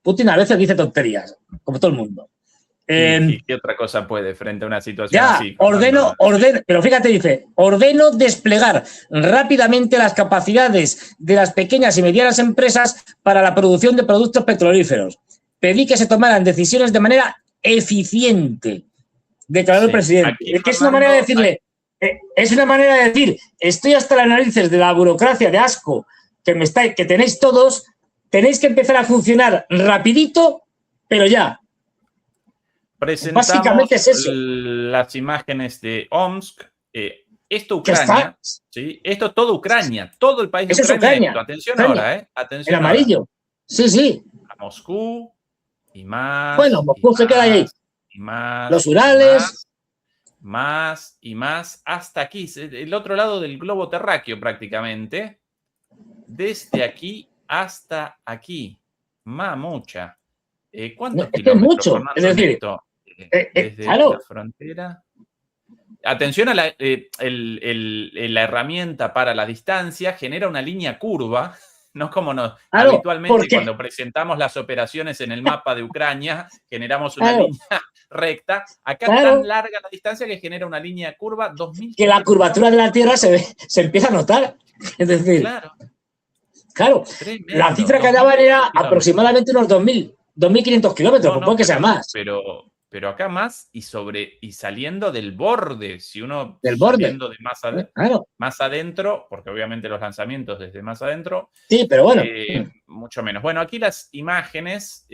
Putin a veces dice tonterías, como todo el mundo. ¿Y qué otra cosa puede frente a una situación Ya, así? ordeno, pero fíjate, dice, ordeno desplegar rápidamente las capacidades de las pequeñas y medianas empresas para la producción de productos petrolíferos. Pedí que se tomaran decisiones de manera eficiente, declaró el presidente. Es que es una manera de decirle, es una manera de decir, estoy hasta las narices de la burocracia de asco que tenéis todos, tenéis que empezar a funcionar rapidito, pero ya. Presentamos básicamente es eso. las imágenes de Omsk. Esto Ucrania, ¿sí? Esto todo Ucrania, todo el país de Ucrania. Atención Ucrania. ahora, Atención el amarillo. Ahora. Sí, sí. A Moscú y más. Bueno, Moscú se queda ahí. Y más. Los Urales. Más y más hasta aquí, el otro lado del globo terráqueo prácticamente. Desde aquí hasta aquí. Mucha. ¿Cuántos kilómetros? Es mucho. Fernando, es decir, esto? Desde claro. la frontera. Atención a la herramienta para la distancia, genera una línea curva, no como habitualmente cuando presentamos las operaciones en el mapa de Ucrania, generamos una línea recta. Acá es tan larga la distancia que genera una línea curva 2000. Que la curvatura de la Tierra se empieza a notar. Es decir, claro, tremendo, la cifra que daban era aproximadamente unos 2.500 kilómetros, puede que sea más. Pero acá más y saliendo del borde, si uno saliendo de más adentro, porque obviamente los lanzamientos desde más adentro, sí, pero bueno, mucho menos. Bueno, aquí las imágenes,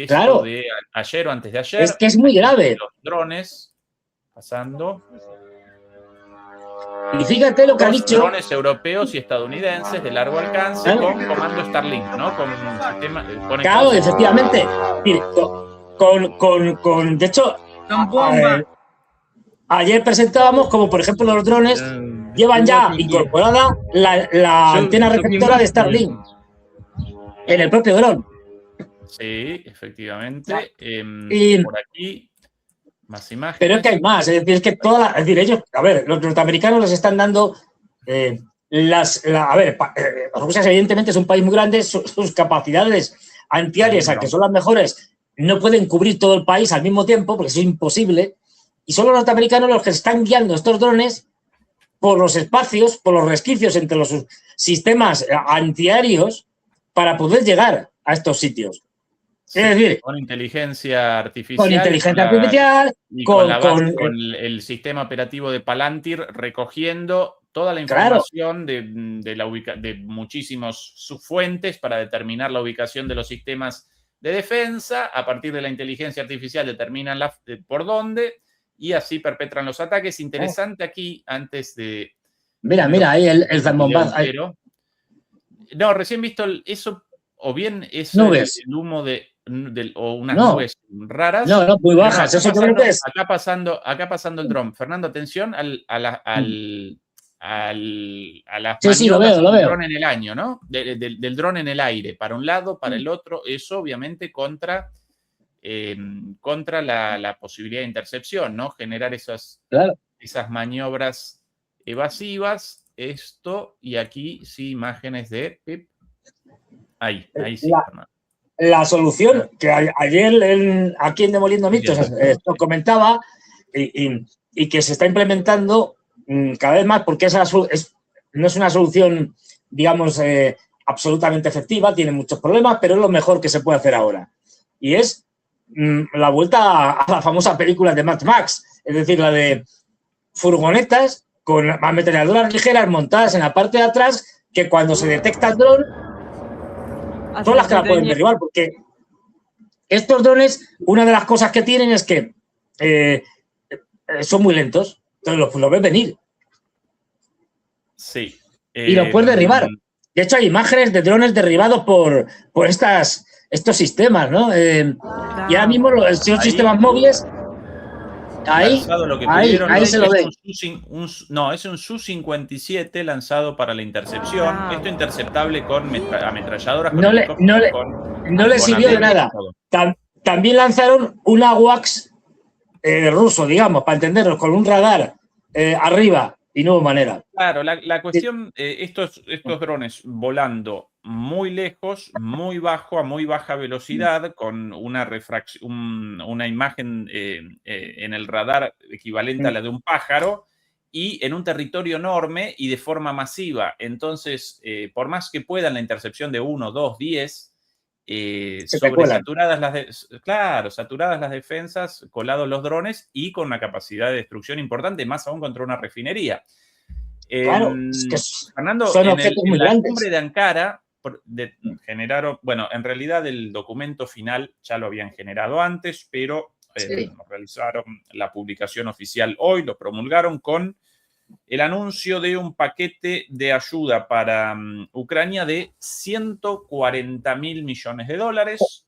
claro, de ayer o antes de ayer, es que es muy grave. Los drones pasando. Y fíjate lo que ha dicho. Drones europeos y estadounidenses de largo alcance con comando Starlink, ¿no? Con un sistema. Claro, efectivamente. De hecho, ayer presentábamos como, por ejemplo, los drones llevan ya incorporada la antena receptora de Starlink en el propio dron. Sí, efectivamente. Por aquí. Más imágenes. Pero es que hay más, es decir, ellos, los norteamericanos les están dando Rusia evidentemente es un país muy grande, sus capacidades antiaéreas, que son las mejores, no pueden cubrir todo el país al mismo tiempo, porque eso es imposible, y son los norteamericanos los que están guiando estos drones por los espacios, por los resquicios entre los sistemas antiaéreos para poder llegar a estos sitios. Es decir, con inteligencia artificial. Con inteligencia artificial. Y con el sistema operativo de Palantir recogiendo toda la información de muchísimos subfuentes para determinar la ubicación de los sistemas de defensa. A partir de la inteligencia artificial determinan por dónde y así perpetran los ataques. Interesante aquí, antes de... Mira, ahí el zambombazo. No, recién visto eso, o bien es nubes. El humo o unas nubes raras. No, muy bajas. Eso creo que es. Acá pasando el dron. Fernando, atención a las maniobras del dron en el año, ¿no? Del dron en el aire, para un lado, para el otro. Eso obviamente contra la posibilidad de intercepción, ¿no? Generar esas maniobras evasivas. Esto, y aquí sí, imágenes de... Ahí sí, Fernando. La solución que ayer aquí en Demoliendo Mitos esto comentaba y que se está implementando cada vez más, porque no es una solución, digamos, absolutamente efectiva, tiene muchos problemas, pero es lo mejor que se puede hacer ahora. Y es la vuelta a la famosa película de Mad Max, es decir, la de furgonetas con ametralladoras ligeras montadas en la parte de atrás que cuando se detecta el dron son las que la pueden derribar, porque estos drones, una de las cosas que tienen es que son muy lentos, entonces los ves venir. Sí. Y los puedes derribar. De hecho, hay imágenes de drones derribados por estos sistemas, ¿no? Y ahora mismo son sistemas móviles. Ahí se lo ve. Es un Su-57 lanzado para la intercepción. Esto interceptable con ametralladoras. No le sirvió de nada. También lanzaron un AWACS ruso, digamos, para entenderlo, con un radar arriba y no hubo manera. Claro, la cuestión, estos drones volando muy lejos, muy bajo, a muy baja velocidad, con una una imagen en el radar equivalente a la de un pájaro, y en un territorio enorme y de forma masiva. Entonces, por más que puedan la intercepción de 1, 2, 10, saturadas las defensas, colados los drones y con una capacidad de destrucción importante, más aún contra una refinería. Claro, es que Fernando, son objetos muy en la grandes. cumbre de Ankara generaron, bueno, en realidad el documento final ya lo habían generado antes, pero realizaron la publicación oficial hoy, lo promulgaron con el anuncio de un paquete de ayuda para Ucrania de 140.000 millones de dólares.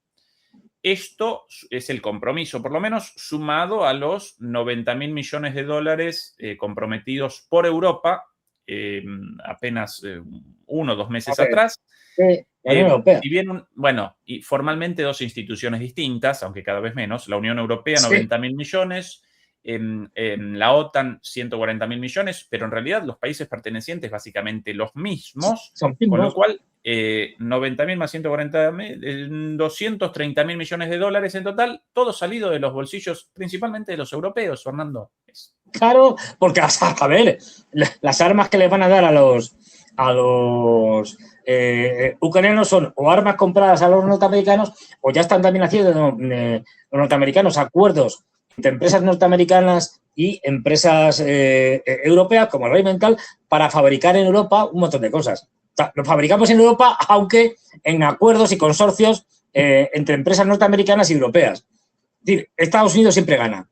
Esto es el compromiso, por lo menos, sumado a los 90.000 millones de dólares comprometidos por Europa apenas 1 o 2 meses atrás. Si bien, y formalmente 2 instituciones distintas, aunque cada vez menos, la Unión Europea 90.000 millones, la OTAN 140.000 millones, pero en realidad los países pertenecientes básicamente los mismos, con lo cual 90.000 más 140.000, 230.000 millones de dólares en total, todo salido de los bolsillos principalmente de los europeos, Fernando. Claro, porque a ver, las armas que les van a dar a los ucranianos son o armas compradas a los norteamericanos o ya están también haciendo los norteamericanos acuerdos entre empresas norteamericanas y empresas europeas como Rheinmetall para fabricar en Europa un montón de cosas. O sea, lo fabricamos en Europa, aunque en acuerdos y consorcios entre empresas norteamericanas y europeas. Es decir, Estados Unidos siempre gana,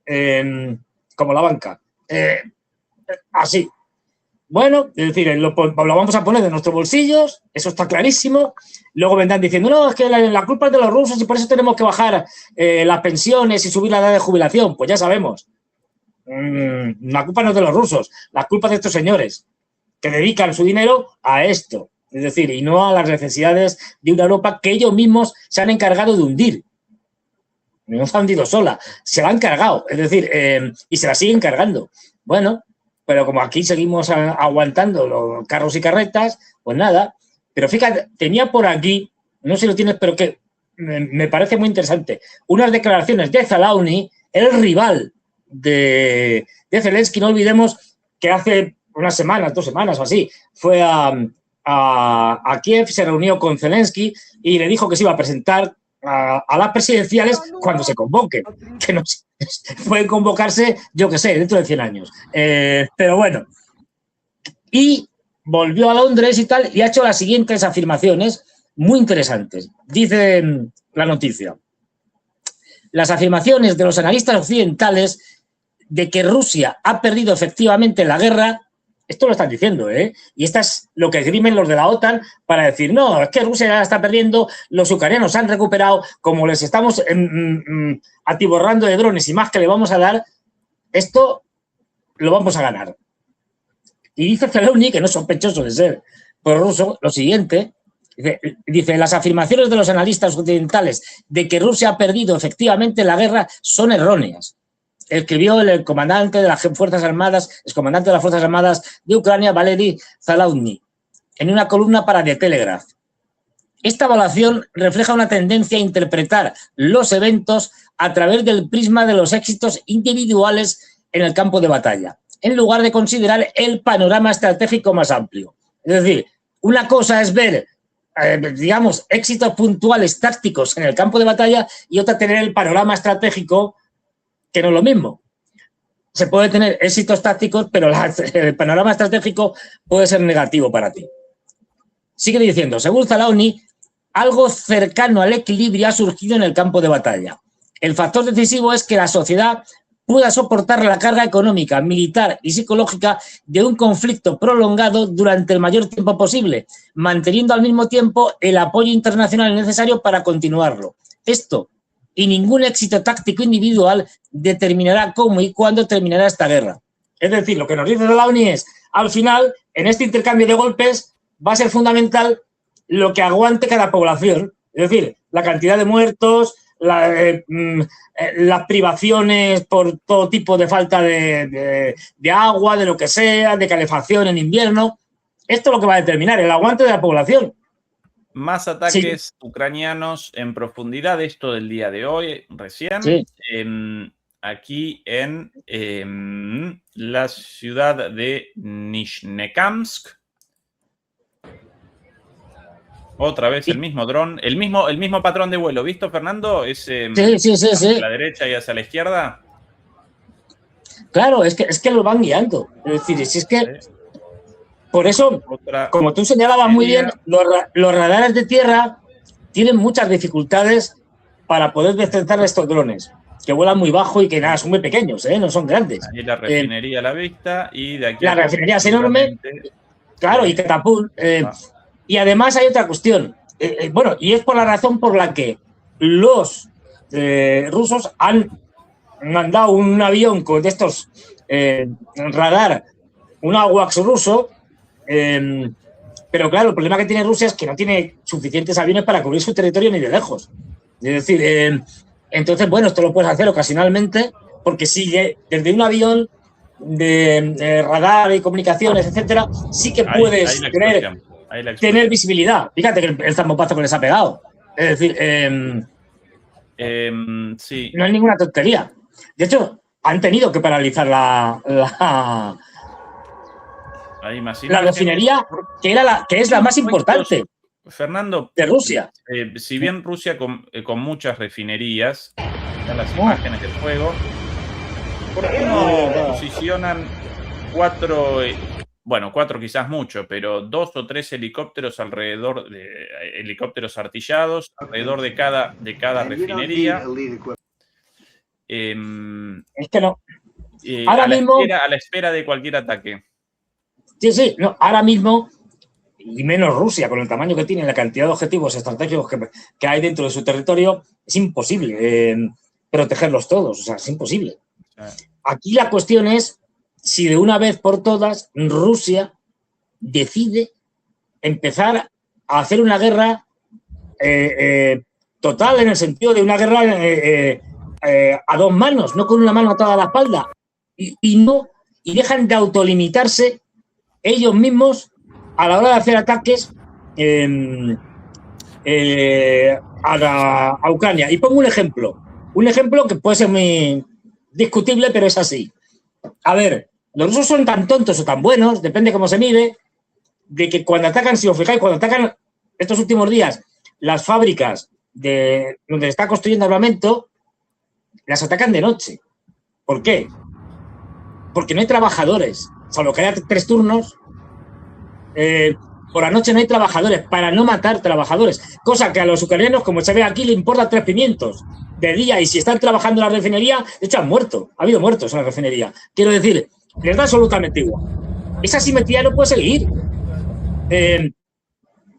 como la banca. Así. Bueno, es decir, lo vamos a poner de nuestros bolsillos, eso está clarísimo. Luego vendrán diciendo, no, es que la culpa es de los rusos y por eso tenemos que bajar las pensiones y subir la edad de jubilación. Pues ya sabemos. La culpa no es de los rusos, la culpa es de estos señores que dedican su dinero a esto. Es decir, y no a las necesidades de una Europa que ellos mismos se han encargado de hundir. No se ha hundido sola, se la han cargado. Es decir, y se la siguen cargando. Bueno, pero como aquí seguimos aguantando los carros y carretas, pues nada. Pero fíjate, tenía por aquí, no sé si lo tienes, pero que me parece muy interesante, unas declaraciones de Zalawny, el rival de Zelensky. No olvidemos que hace unas semanas, 2 semanas o así, fue a Kiev, se reunió con Zelensky y le dijo que se iba a presentar a las presidenciales cuando se convoquen, que no pueden convocarse, yo qué sé, dentro de 100 años. Pero bueno, y volvió a Londres y tal, y ha hecho las siguientes afirmaciones muy interesantes. Dice la noticia: las afirmaciones de los analistas occidentales de que Rusia ha perdido efectivamente la guerra. Esto lo están diciendo, ¿eh? Y esto es lo que esgrimen los de la OTAN para decir, no, es que Rusia ya está perdiendo, los ucranianos han recuperado, como les estamos atiborrando de drones y más que le vamos a dar, esto lo vamos a ganar. Y dice Zalawny, que no es sospechoso de ser prorruso, lo siguiente, dice, las afirmaciones de los analistas occidentales de que Rusia ha perdido efectivamente la guerra son erróneas. Escribió el comandante de las Fuerzas Armadas, excomandante de las Fuerzas Armadas de Ucrania, Valery Zalawny, en una columna para The Telegraph. Esta evaluación refleja una tendencia a interpretar los eventos a través del prisma de los éxitos individuales en el campo de batalla, en lugar de considerar el panorama estratégico más amplio. Es decir, una cosa es ver, digamos, éxitos puntuales tácticos en el campo de batalla y otra tener el panorama estratégico, que no es lo mismo. se puede tener éxitos tácticos, pero el panorama estratégico puede ser negativo para ti. Sigue diciendo, según Zalaoni, algo cercano al equilibrio ha surgido en el campo de batalla. El factor decisivo es que la sociedad pueda soportar la carga económica, militar y psicológica de un conflicto prolongado durante el mayor tiempo posible, manteniendo al mismo tiempo el apoyo internacional necesario para continuarlo. Esto y ningún éxito táctico individual determinará cómo y cuándo terminará esta guerra. Es decir, lo que nos dice Zalaoni es, al final, en este intercambio de golpes, va a ser fundamental lo que aguante cada población. Es decir, la cantidad de muertos, las privaciones por todo tipo de falta de agua, de lo que sea, de calefacción en invierno. Esto es lo que va a determinar, el aguante de la población. Más ataques ucranianos en profundidad, esto del día de hoy, recién, Sí. Aquí en la ciudad de Nizhnekamsk. Otra vez el mismo dron, el mismo patrón de vuelo, ¿visto, Fernando? Es Sí. hacia la derecha y hacia la izquierda. Claro, es que lo van guiando. Es decir, si es que por eso, como tú señalabas muy bien, los radares de tierra tienen muchas dificultades para poder detectar estos drones, que vuelan muy bajo y que nada, son muy pequeños, no son grandes. Ahí la refinería a la vista y de aquí la refinería es enorme, claro, y catapult. Y además hay otra cuestión, bueno, y es por la razón por la que los rusos han mandado un avión con estos radar, un AWACS ruso, pero claro, el problema que tiene Rusia es que no tiene suficientes aviones para cubrir su territorio ni de lejos. Es decir, entonces, bueno, esto lo puedes hacer ocasionalmente porque sigue desde un avión de radar y comunicaciones, etcétera, sí que puedes tener visibilidad. Fíjate que el zambopazo que les ha pegado. Es decir, sí. No es ninguna tontería. De hecho, han tenido que paralizar la refinería, que es la más importante. Fernando, de Rusia. Si bien Rusia con muchas refinerías, están las imágenes del fuego, ¿por qué no posicionan cuatro quizás mucho, pero 2 o 3 helicópteros alrededor de helicópteros artillados alrededor de cada refinería? Es que no. Ahora mismo, a la espera de cualquier ataque. Sí, no, ahora mismo, y menos Rusia, con el tamaño que tiene, la cantidad de objetivos estratégicos que hay dentro de su territorio, es imposible protegerlos todos, o sea, es imposible. Aquí la cuestión es si de una vez por todas Rusia decide empezar a hacer una guerra total, en el sentido de una guerra a dos manos, no con una mano atada a la espalda, y dejan de autolimitarse ellos mismos a la hora de hacer ataques a Ucrania. Y pongo un ejemplo que puede ser muy discutible, pero es así. A ver, los rusos son tan tontos o tan buenos, depende cómo se mire, de que cuando atacan, si os fijáis, cuando atacan estos últimos días las fábricas de donde se está construyendo armamento, las atacan de noche. ¿Por qué? Porque no hay trabajadores. Salvo que haya 3 turnos, por la noche no hay trabajadores, para no matar trabajadores. Cosa que a los ucranianos, como se ve aquí, le importa 3 pimientos de día. Y si están trabajando en la refinería, de hecho han muerto. Ha habido muertos en la refinería. Quiero decir, les da absolutamente igual. Esa simetría no puede seguir.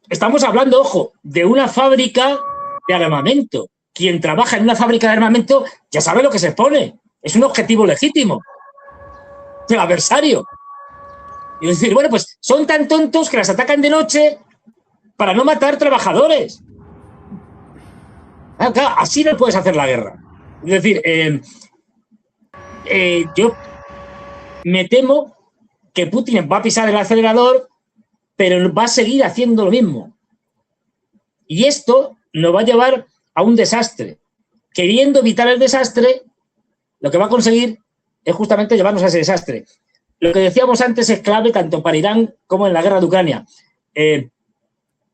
Estamos hablando, ojo, de una fábrica de armamento. Quien trabaja en una fábrica de armamento ya sabe lo que se expone. Es un objetivo legítimo del adversario. Y decir, bueno, pues son tan tontos que las atacan de noche para no matar trabajadores. Claro, así no puedes hacer la guerra. Es decir, yo me temo que Putin va a pisar el acelerador, pero va a seguir haciendo lo mismo. Y esto nos va a llevar a un desastre. Queriendo evitar el desastre, lo que va a conseguir es justamente llevarnos a ese desastre. Lo que decíamos antes es clave tanto para Irán como en la guerra de Ucrania.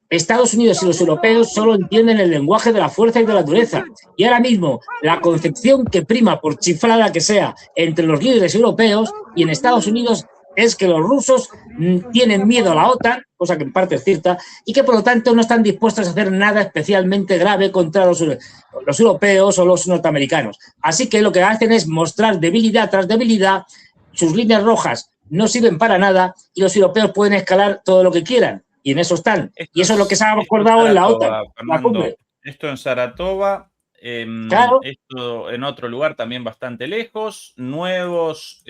Estados Unidos y los europeos solo entienden el lenguaje de la fuerza y de la dureza. Y ahora mismo, la concepción que prima, por chiflada que sea, entre los líderes europeos y en Estados Unidos es que los rusos tienen miedo a la OTAN, cosa que en parte es cierta, y que por lo tanto no están dispuestos a hacer nada especialmente grave contra los europeos o los norteamericanos. Así que lo que hacen es mostrar debilidad tras debilidad, sus líneas rojas no sirven para nada y los europeos pueden escalar todo lo que quieran. Y en eso están. Y eso es lo que se ha acordado en la OTAN. Fernando, esto en Saratova, claro. esto en otro lugar también bastante lejos, nuevos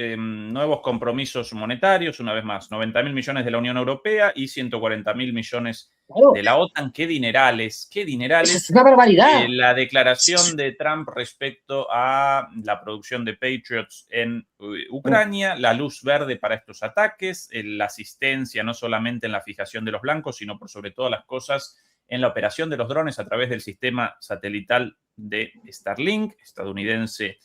compromisos monetarios, una vez más, 90.000 millones de la Unión Europea y 140.000 millones de la OTAN. ¡Qué dinerales! ¡Qué dinerales! Eso es una barbaridad. La declaración de Trump respecto a la producción de Patriots en Ucrania, la luz verde para estos ataques, la asistencia no solamente en la fijación de los blancos, sino por sobre todas las cosas en la operación de los drones a través del sistema satelital de Starlink, estadounidense.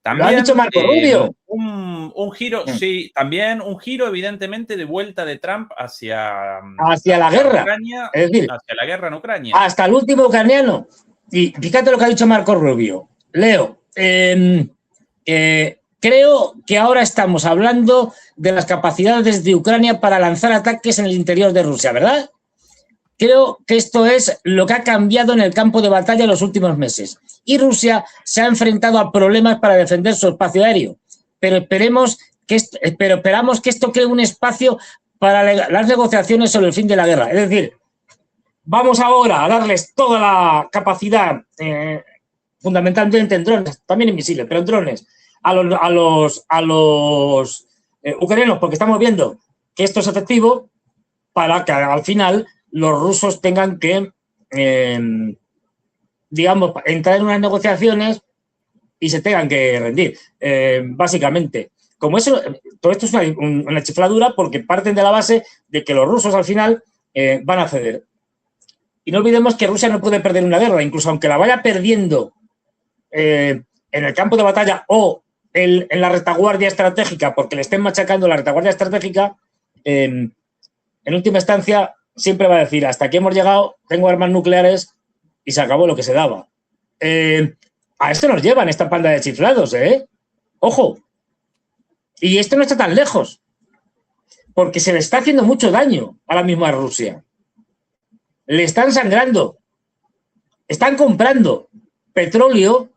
También, lo ha dicho Marco Rubio. Un giro, sí, también un giro evidentemente de vuelta de Trump hacia la guerra. Ucrania, es decir, hacia la guerra en Ucrania. Hasta el último ucraniano. Y fíjate lo que ha dicho Marco Rubio. Leo, creo que ahora estamos hablando de las capacidades de Ucrania para lanzar ataques en el interior de Rusia, ¿verdad? Creo que esto es lo que ha cambiado en el campo de batalla en los últimos meses. Y Rusia se ha enfrentado a problemas para defender su espacio aéreo. Pero esperamos que esto cree un espacio para las negociaciones sobre el fin de la guerra. Es decir, vamos ahora a darles toda la capacidad, fundamentalmente en drones, también en misiles, pero en drones, a los ucranianos, porque estamos viendo que esto es efectivo para que al final los rusos tengan que, digamos, entrar en unas negociaciones y se tengan que rendir, básicamente. Como eso, todo esto es una chifladura porque parten de la base de que los rusos al final van a ceder. Y no olvidemos que Rusia no puede perder una guerra, incluso aunque la vaya perdiendo en el campo de batalla o en la retaguardia estratégica, porque le estén machacando la retaguardia estratégica, en última instancia siempre va a decir, hasta aquí hemos llegado, tengo armas nucleares y se acabó lo que se daba. A esto nos llevan esta panda de chiflados, ¿eh? Ojo. Y esto no está tan lejos, porque se le está haciendo mucho daño a la misma Rusia. Le están sangrando. Están comprando petróleo,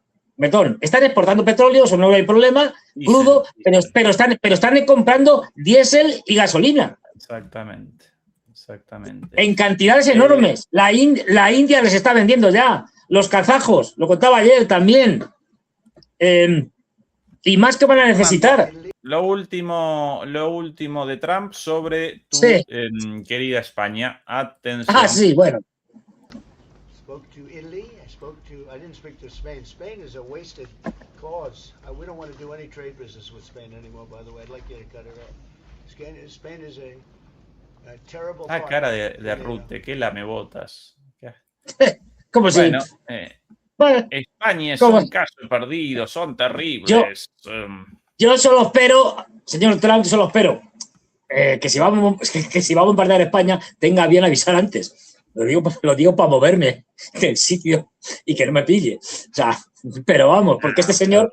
están exportando petróleo, eso no hay problema, crudo, pero están comprando diésel y gasolina. Exactamente. En cantidades enormes. La India les está vendiendo ya. Los kazajos, lo contaba ayer también. Y más que van a necesitar. Lo último de Trump sobre tu querida España. Atención. Ah, sí, bueno. Spoke to Italy. I didn't speak to Spain. Spain is a wasted cause. We don't want to do any trade business with Spain anymore, by the way. I'd like you to cut it off. Spain is a terrible. La cara de Rutte, que lamebotas. ¿Cómo si? Bueno, España es un caso perdido, son terribles. Yo solo espero, señor Trump, solo espero que si va a bombardear España tenga bien avisar antes. Lo digo para moverme del sitio y que no me pille. O sea, pero vamos, porque este señor...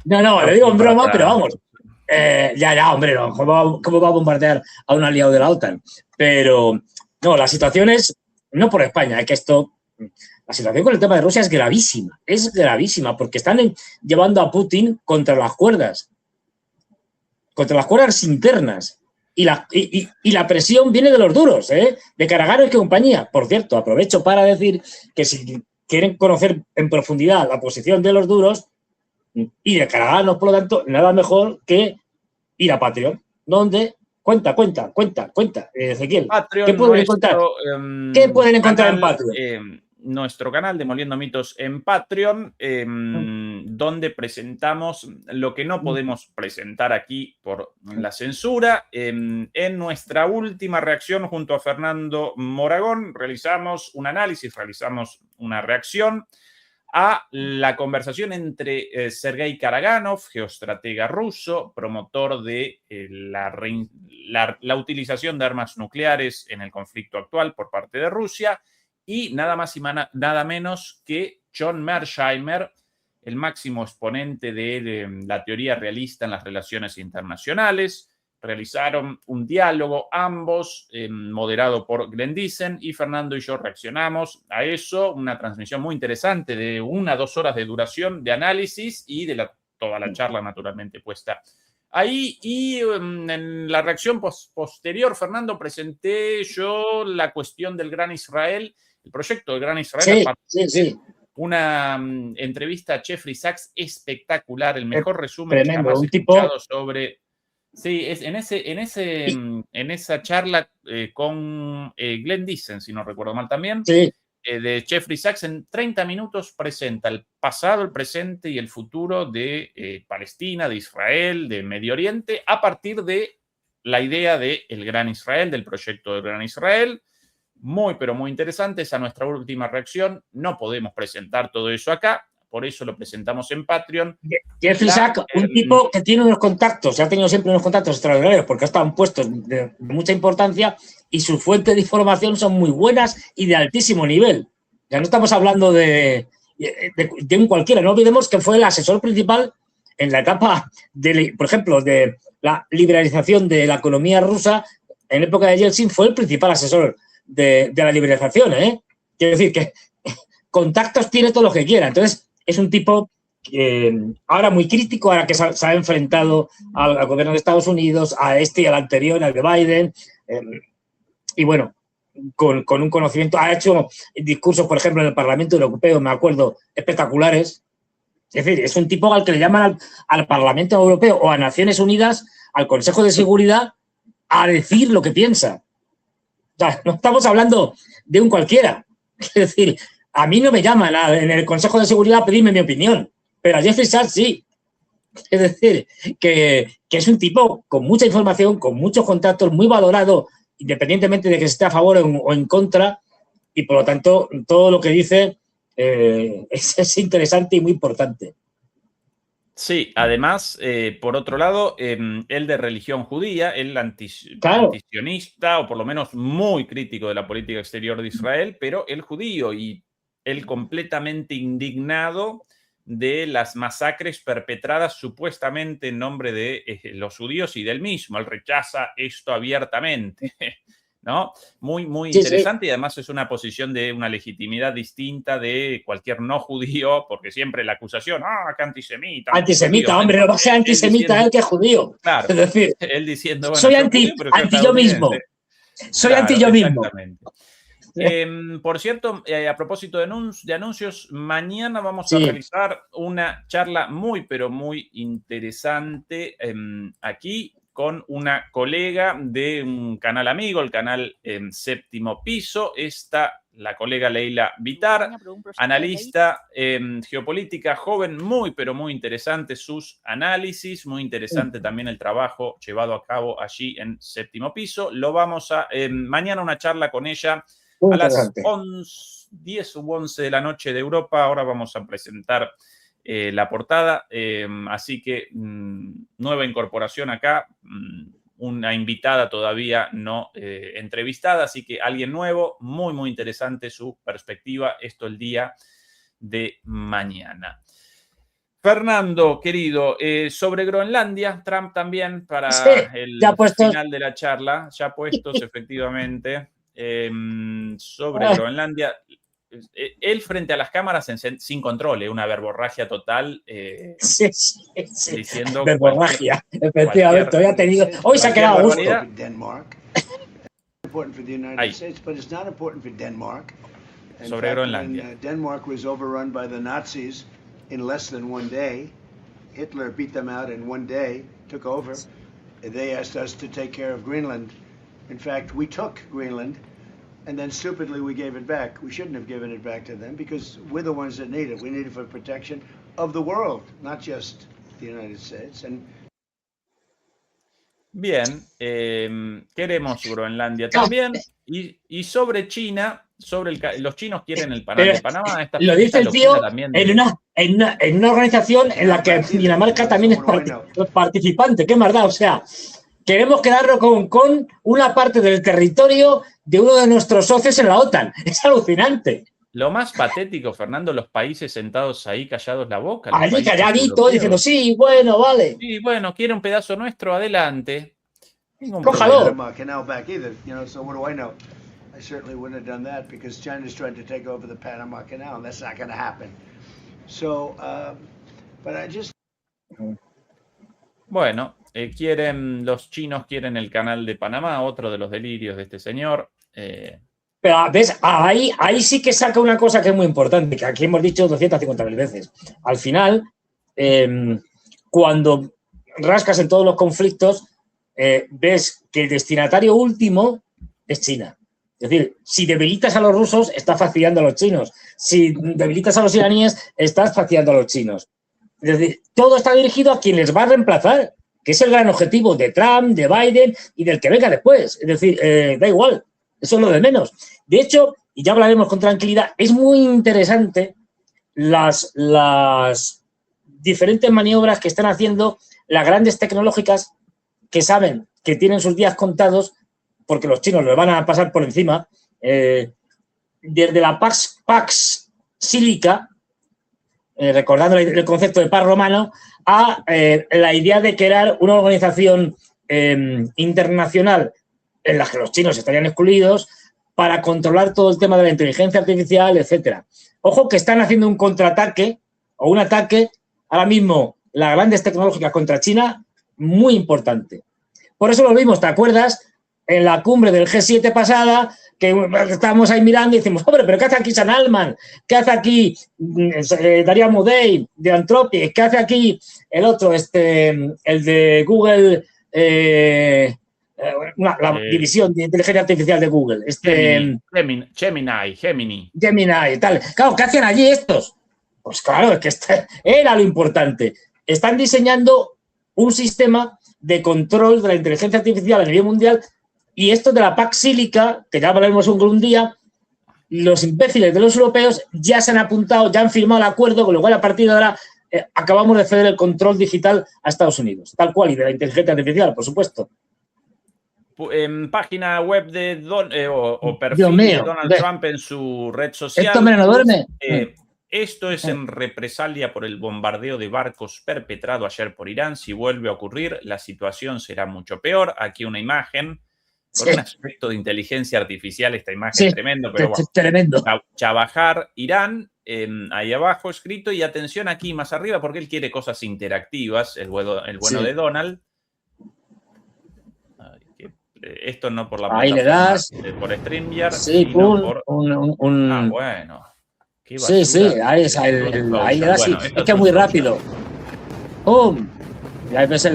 No, lo digo en broma, pero vamos. Hombre, no. ¿Cómo va a bombardear a un aliado de la OTAN? Pero, no, la situación es, no por España, es que la situación con el tema de Rusia es gravísima, porque están llevando a Putin contra las cuerdas internas. Y la presión viene de los duros, de Karaganov y compañía. Por cierto, aprovecho para decir que si quieren conocer en profundidad la posición de los duros y de Karaganov, por lo tanto, nada mejor que ir a Patreon, donde cuenta, Ezequiel. Patreon, ¿Qué pueden encontrar? ¿Qué pueden encontrar en Patreon? Nuestro canal Demoliendo Mitos en Patreon, donde presentamos lo que no podemos presentar aquí por la censura. En nuestra última reacción junto a Fernando Moragón realizamos un análisis, realizamos una reacción a la conversación entre Sergei Karaganov, geoestratega ruso, promotor de la utilización de armas nucleares en el conflicto actual por parte de Rusia, y nada más y nada menos que John Mearsheimer, el máximo exponente de la teoría realista en las relaciones internacionales. Realizaron un diálogo, ambos, moderado por Glenn Diesen, y Fernando y yo reaccionamos a eso, una transmisión muy interesante de 1 a 2 horas de duración de análisis y de toda la charla naturalmente puesta ahí. Y en la reacción posterior, Fernando, presenté yo la cuestión del Gran Israel, el proyecto del Gran Israel. Sí. Una entrevista a Jeffrey Sachs espectacular, el mejor resumen tremendo, que jamás un he tipo escuchado sobre... Sí, en esa charla con Glenn Diesen, si no recuerdo mal también, sí. De Jeffrey Sachs, en 30 minutos presenta el pasado, el presente y el futuro de Palestina, de Israel, de Medio Oriente, a partir de la idea del Gran Israel, del proyecto del Gran Israel. Muy, pero muy interesante. Esa es nuestra última reacción. No podemos presentar todo eso acá, por eso lo presentamos en Patreon. Jeffrey Sachs, un tipo que tiene unos contactos, ha tenido siempre unos contactos extraordinarios porque ha estado en puestos de mucha importancia y sus fuentes de información son muy buenas y de altísimo nivel. Ya no estamos hablando de un cualquiera. No olvidemos que fue el asesor principal en la etapa, por ejemplo, de la liberalización de la economía rusa. En época de Yeltsin fue el principal asesor de la liberalización. Quiero decir que contactos tiene todo lo que quiera. Entonces, es un tipo ahora muy crítico, ahora que se ha enfrentado al gobierno de Estados Unidos, a este y al anterior, al de Biden, y bueno, con un conocimiento, ha hecho discursos, por ejemplo, en el Parlamento Europeo, me acuerdo, espectaculares. Es decir, es un tipo al que le llaman al Parlamento Europeo o a Naciones Unidas, al Consejo de Seguridad, a decir lo que piensa. O sea, no estamos hablando de un cualquiera. Es decir, a mí no me llaman en el Consejo de Seguridad a pedirme mi opinión, pero a Jeffrey Sachs sí. Es decir, que es un tipo con mucha información, con muchos contactos, muy valorado, independientemente de que esté a favor o en contra, y por lo tanto todo lo que dice es interesante y muy importante. Sí, además, por otro lado, él de religión judía, él Claro. antisionista, o por lo menos muy crítico de la política exterior de Israel, pero él judío, y él completamente indignado de las masacres perpetradas supuestamente en nombre de los judíos y del mismo. Él rechaza esto abiertamente, ¿no? Muy, muy interesante, sí. Y además es una posición de una legitimidad distinta de cualquier no judío, porque siempre la acusación, que antisemita. Antisemita, hombre, no va a ser antisemita él que es judío. Claro, es decir, él diciendo, bueno, soy anti yo mismo. Soy anti yo mismo. Por cierto, a propósito de anuncios, mañana vamos a realizar una charla muy, pero muy interesante aquí con una colega de un canal amigo, el canal Séptimo Piso. La colega Leila Vitar, analista geopolítica joven, muy, pero muy interesante sus análisis, muy interesante también el trabajo llevado a cabo allí en Séptimo Piso. Lo vamos a, mañana una charla con ella a las 10 u 11 de la noche de Europa. Ahora vamos a presentar la portada, así que nueva incorporación acá, una invitada todavía no entrevistada, así que alguien nuevo, muy, muy interesante su perspectiva, esto el día de mañana. Fernando, querido, sobre Groenlandia, Trump también para el final de la charla, ya puestos efectivamente, sobre Groenlandia. Él frente a las cámaras sin control, una verborragia total. Sí. Diciendo verborragia, efectivamente. Hoy ha tenido. Hoy se ha quedado a gusto. Sobre Groenlandia. Denmark was overrun by the Nazis in less than one day. Hitler beat them out in one day, took over. They asked us to take care of Greenland. In fact, we took Greenland. And then stupidly we gave it back. We shouldn't have given it back to them because we're the ones that need it. We need it for protection of the world, not just the United States. Bien, queremos Groenlandia también. Y sobre China, sobre los chinos quieren el canal de Panamá. Esta Lo dice el tío también en una organización en la que Dinamarca también es participante. ¿Qué más da? O sea, queremos quedarnos con una parte del territorio de uno de nuestros socios en la OTAN. Es alucinante. Lo más patético, Fernando, los países sentados ahí callados la boca. Allí calladito, diciendo, sí, bueno, vale. Sí, bueno, quiere un pedazo nuestro, adelante. Cójalo. I certainly wouldn't have done that because China's trying to take over the Panama Canal, and that's not going to happen. So, but I just. Bueno, los chinos quieren el canal de Panamá, otro de los delirios de este señor. Pero, ¿ves? Ahí sí que saca una cosa que es muy importante, que aquí hemos dicho 250.000 veces. Al final, cuando rascas en todos los conflictos, ves que el destinatario último es China. Es decir, si debilitas a los rusos, estás fastidiando a los chinos. Si debilitas a los iraníes, estás fastidiando a los chinos. Es decir, todo está dirigido a quien les va a reemplazar, que es el gran objetivo de Trump, de Biden y del que venga después. Es decir, da igual, eso es lo de menos. De hecho, y ya hablaremos con tranquilidad, es muy interesante las diferentes maniobras que están haciendo las grandes tecnológicas que saben que tienen sus días contados porque los chinos les van a pasar por encima, desde la Pax Silica, recordando el concepto de paz romano, a la idea de crear una organización internacional en la que los chinos estarían excluidos para controlar todo el tema de la inteligencia artificial, etcétera. Ojo que están haciendo un contraataque o un ataque, ahora mismo, las grandes tecnológicas contra China, muy importante. Por eso lo vimos, ¿te acuerdas? En la cumbre del G7 pasada, que estábamos ahí mirando y decimos, hombre, pero ¿qué hace aquí Sam Altman? ¿Qué hace aquí Daria Modei de Anthropic? ¿Qué hace aquí el otro, el de Google, la división de inteligencia artificial de Google? Gemini. Gemini y tal. Claro, ¿qué hacen allí estos? Pues claro, es que era lo importante. Están diseñando un sistema de control de la inteligencia artificial a nivel mundial. Y esto de la Pax Silica, que ya hablaremos un día, los imbéciles de los europeos ya se han apuntado, ya han firmado el acuerdo, con lo cual a partir de ahora acabamos de ceder el control digital a Estados Unidos, tal cual, y de la inteligencia artificial, por supuesto. En página web de perfil de Donald Trump en su red social. ¿Esto me no duerme? Esto es en represalia por el bombardeo de barcos perpetrado ayer por Irán. Si vuelve a ocurrir, la situación será mucho peor. Aquí una imagen. Con un aspecto de inteligencia artificial, esta imagen es tremendo, pero bueno. Tremendo. Chabahar, Irán, ahí abajo escrito, y atención aquí más arriba, porque él quiere cosas interactivas, el bueno de Donald. Esto no por la ahí le das. Por StreamYard, sí, por... bueno. Qué basura, sí, ahí le das, bueno, sí. Es que es muy rápido. ¡Pum! Y ahí ves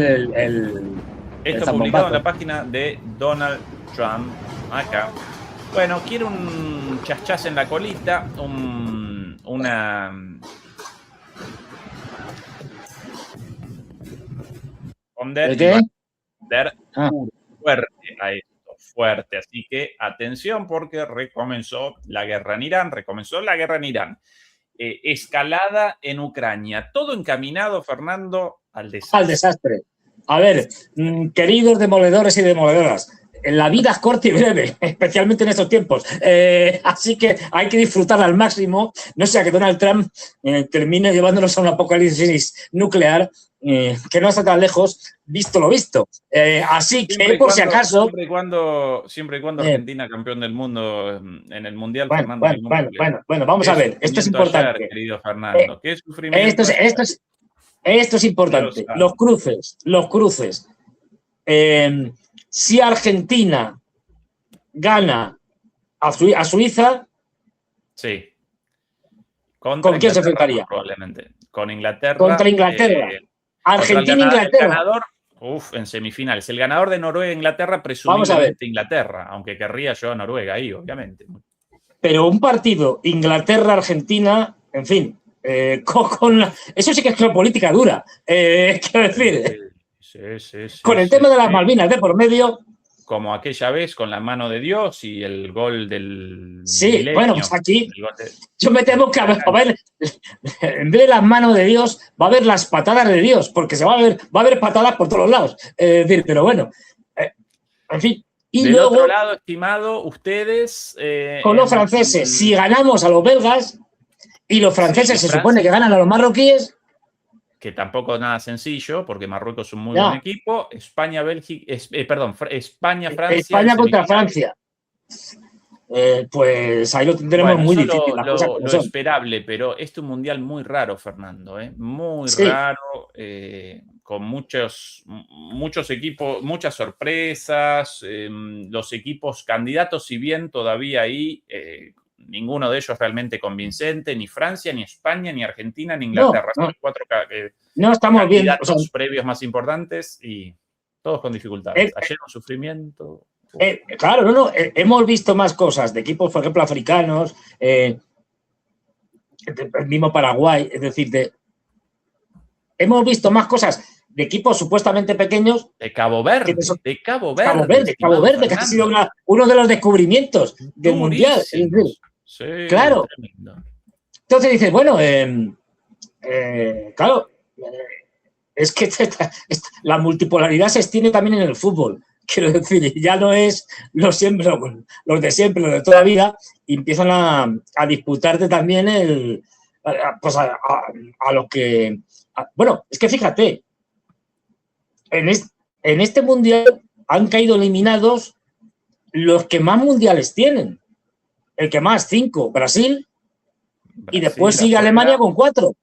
Esto publicado en la página de Donald Trump, acá. Bueno, quiere un chachás en la colita, una... ¿Qué? Fuerte a esto, fuerte. Así que atención porque recomenzó la guerra en Irán. Escalada en Ucrania. Todo encaminado, Fernando, al desastre. Al desastre. A ver, queridos demoledores y demoledoras, la vida es corta y breve, especialmente en estos tiempos. Así que hay que disfrutarla al máximo, no sea que Donald Trump termine llevándonos a un apocalipsis nuclear que no está tan lejos, visto lo visto. Así que, por si acaso... Siempre y cuando Argentina campeón del mundo en el Mundial, Fernando. Bueno, vamos a ver, esto es importante. Ayer, querido Fernando, ¿qué sufrimiento? Esto es importante. Los cruces. Si Argentina gana a Suiza, sí. ¿Con quién se enfrentaría? Probablemente. Con Inglaterra. Contra Inglaterra. Argentina-Inglaterra. En semifinales. El ganador de Noruega-Inglaterra, presumiblemente Inglaterra, aunque querría yo a Noruega ahí, obviamente. Pero un partido Inglaterra-Argentina, en fin, eso sí que es geopolítica dura. Quiero decir, sí, con el tema de las Malvinas de por medio, como aquella vez con la mano de Dios y el gol del Sí, milenio, bueno, pues aquí el gol de- yo me temo que a ver, en vez de las manos de Dios, va a haber las patadas de Dios, porque va a haber patadas por todos lados. Es decir, pero bueno, en fin. Y Del luego, otro lado, estimado, ustedes... con los franceses, si ganamos a los belgas y los franceses Sí, se supone que ganan a los marroquíes, que tampoco es nada sencillo, porque Marruecos es un muy Ya. buen equipo. España, Bélgica, España, Francia. España en contra semifinales. Francia. Pues ahí lo tendremos Bueno, muy eso difícil, las cosas como lo son. esperable, pero este es un mundial muy raro, Fernando, ¿eh? Muy Sí. raro, con muchos equipos, muchas sorpresas. Los equipos candidatos, si bien todavía ahí, ninguno de ellos realmente convincente, ni Francia, ni España, ni Argentina, ni Inglaterra. No. Son los 4 No estamos viendo, candidatos previos más importantes y todos con dificultades. Ayer un sufrimiento. Claro, no, hemos visto más cosas de equipos, por ejemplo, africanos, el mismo Paraguay, es decir, hemos visto más cosas de equipos supuestamente pequeños. De Cabo Verde, Cabo Verde, que ha sido uno de los descubrimientos del Mundial. Es decir, sí, claro. Tremendo. Entonces dices, bueno, claro, es que la multipolaridad se extiende también en el fútbol. Quiero decir, ya no es los de siempre, los de toda la vida, y empiezan a disputarte también pues a lo que... bueno, es que fíjate, en este mundial han caído eliminados los que más mundiales tienen. El que más, 5, Brasil, y después sigue Alemania con 4.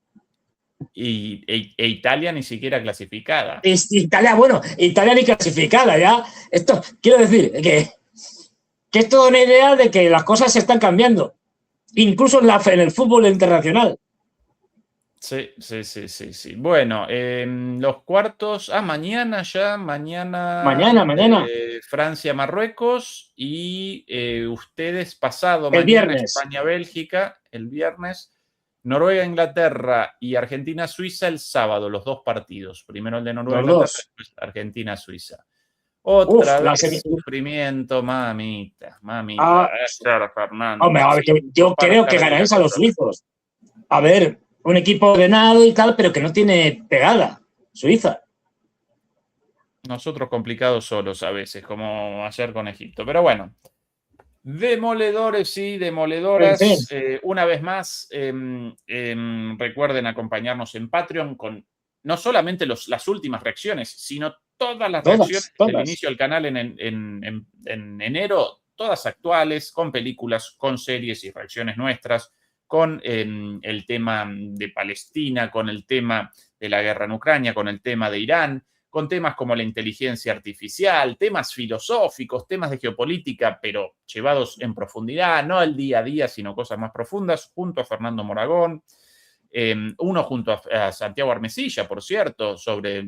E Italia ni siquiera clasificada. Italia ni clasificada, ya. Esto, quiero decir, que es toda una idea de que las cosas se están cambiando, incluso en el fútbol internacional. Sí. Bueno, los cuartos, mañana. Mañana. Francia, Marruecos y ustedes pasado el mañana, viernes. España, Bélgica, el viernes. Noruega, Inglaterra y Argentina, Suiza el sábado, los 2 partidos. Primero el de Noruega, Inglaterra, después Argentina, Suiza. Otra vez sufrimiento, mamita. Fernando. Hombre, a ver, yo creo que ganaréis a los suizos. A ver, un equipo ordenado y tal, pero que no tiene pegada, Suiza. Nosotros complicados solos a veces, como ayer con Egipto. Pero bueno. Demoledores y demoledoras, sí. Una vez más, recuerden acompañarnos en Patreon con no solamente las últimas reacciones, sino todas las reacciones del inicio del canal en enero, todas actuales, con películas, con series y reacciones nuestras, con el tema de Palestina, con el tema de la guerra en Ucrania, con el tema de Irán, con temas como la inteligencia artificial, temas filosóficos, temas de geopolítica, pero llevados en profundidad, no el día a día, sino cosas más profundas, junto a Fernando Moragón, uno junto a Santiago Armesilla, por cierto, sobre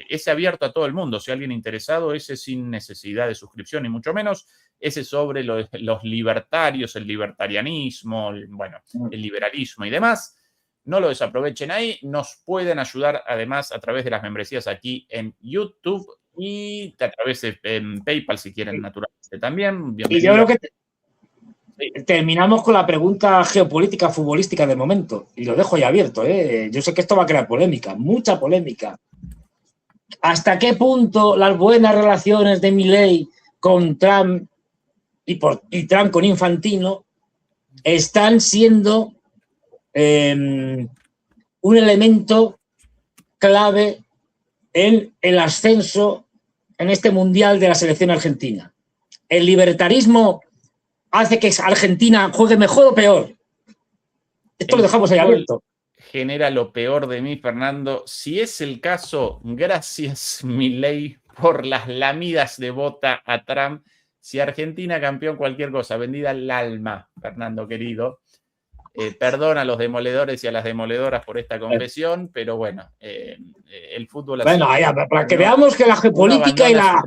ese abierto a todo el mundo, si alguien interesado, ese sin necesidad de suscripción, ni mucho menos, ese sobre los libertarios, el libertarianismo, el liberalismo y demás. No lo desaprovechen ahí, nos pueden ayudar además a través de las membresías aquí en YouTube y a través de PayPal si quieren naturalmente también. Y yo creo que terminamos con la pregunta geopolítica futbolística de momento y lo dejo ya abierto. Yo sé que esto va a crear polémica, mucha polémica. ¿Hasta qué punto las buenas relaciones de Milei con Trump y Trump con Infantino están siendo un elemento clave en el ascenso en este mundial de la selección argentina? ¿El libertarismo hace que Argentina juegue mejor o peor? Esto lo dejamos ahí abierto. Genera lo peor de mí, Fernando. Si es el caso, gracias, Milei, por las lamidas de bota a Trump. Si Argentina campeón, cualquier cosa, vendida el alma, Fernando querido. Perdón a los demoledores y a las demoledoras por esta confesión, pero bueno, el fútbol... Bueno, para que veamos que la geopolítica y la...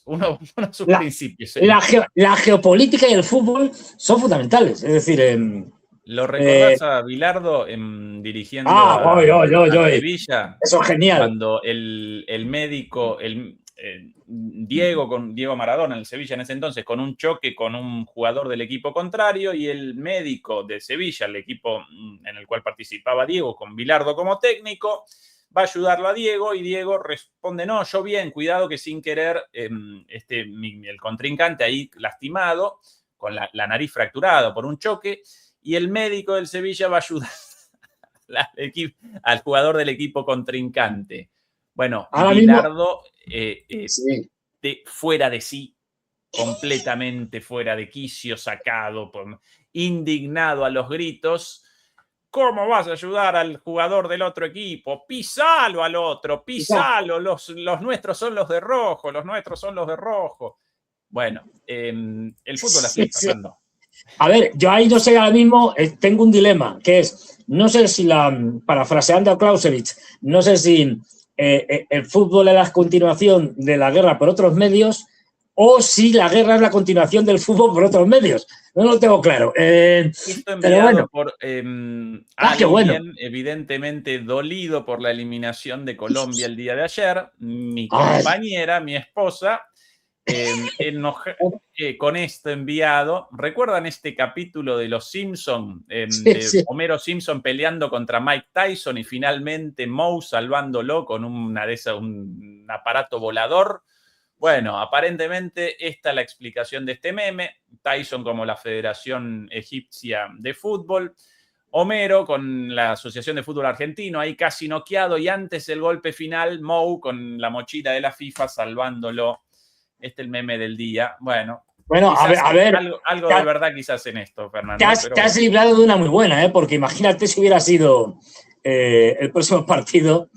Uno abandona sus principios. La geopolítica y el fútbol son fundamentales, es decir... ¿Lo recordás a Bilardo dirigiendo a Sevilla? Eso es genial. Cuando el médico... Diego Maradona, en el Sevilla en ese entonces, con un choque con un jugador del equipo contrario, y el médico de Sevilla, el equipo en el cual participaba Diego, con Bilardo como técnico, va a ayudarlo a Diego, y Diego responde: no, yo bien, cuidado que sin querer el contrincante ahí lastimado, con la nariz fracturada por un choque, y el médico del Sevilla va a ayudar al jugador del equipo contrincante. Bueno, Ahora Bilardo Sí. fuera de sí, completamente fuera de quicio, sacado, indignado a los gritos. ¿Cómo vas a ayudar al jugador del otro equipo? Pisalo al otro, pisalo. Los nuestros son los de rojo, los nuestros son los de rojo. Bueno, el fútbol así, Sí. Fernando. A ver, yo ahí no sé, ahora mismo tengo un dilema, que es, no sé si parafraseando a Clausewitz, no sé si el fútbol es la continuación de la guerra por otros medios o si la guerra es la continuación del fútbol por otros medios. No lo tengo claro. Esto enviado bueno. por Qué alguien bueno. evidentemente dolido por la eliminación de Colombia el día de ayer, mi Ay. compañera, mi esposa, con esto enviado. ¿Recuerdan este capítulo de Los Simpson, Sí. Homero Simpson peleando contra Mike Tyson y finalmente Moe salvándolo con un aparato volador? Bueno, aparentemente esta es la explicación de este meme. Tyson como la Federación Egipcia de Fútbol, Homero con la Asociación de Fútbol Argentino, ahí casi noqueado, y antes el golpe final, Moe con la mochila de la FIFA salvándolo. Este es el meme del día. Bueno, a ver, algo de verdad quizás en esto, Fernando. Te has librado de una muy buena, porque imagínate si hubiera sido el próximo partido.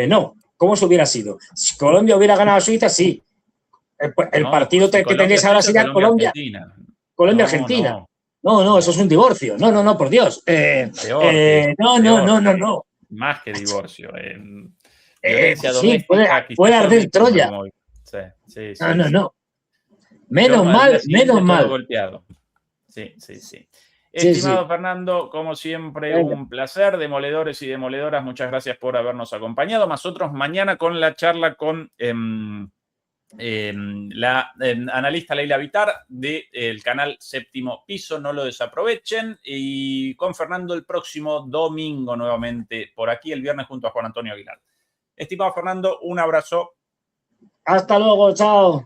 No, ¿cómo se hubiera sido? Si Colombia hubiera ganado a Suiza, sí. El partido que tenéis ahora sería Colombia-Argentina. No, eso es un divorcio. No, por Dios. No. Más que divorcio. Violencia sí, doméstica. puede arder Troya. Sí. No. Menos mal. Golpeado. Sí. Estimado Fernando, como siempre, un placer. Demoledores y demoledoras, muchas gracias por habernos acompañado. Nosotros mañana con la charla con la analista Leila Vitar del canal Séptimo Piso, no lo desaprovechen, y con Fernando el próximo domingo nuevamente por aquí, el viernes junto a Juan Antonio Aguilar. Estimado Fernando, un abrazo. Hasta luego, chao.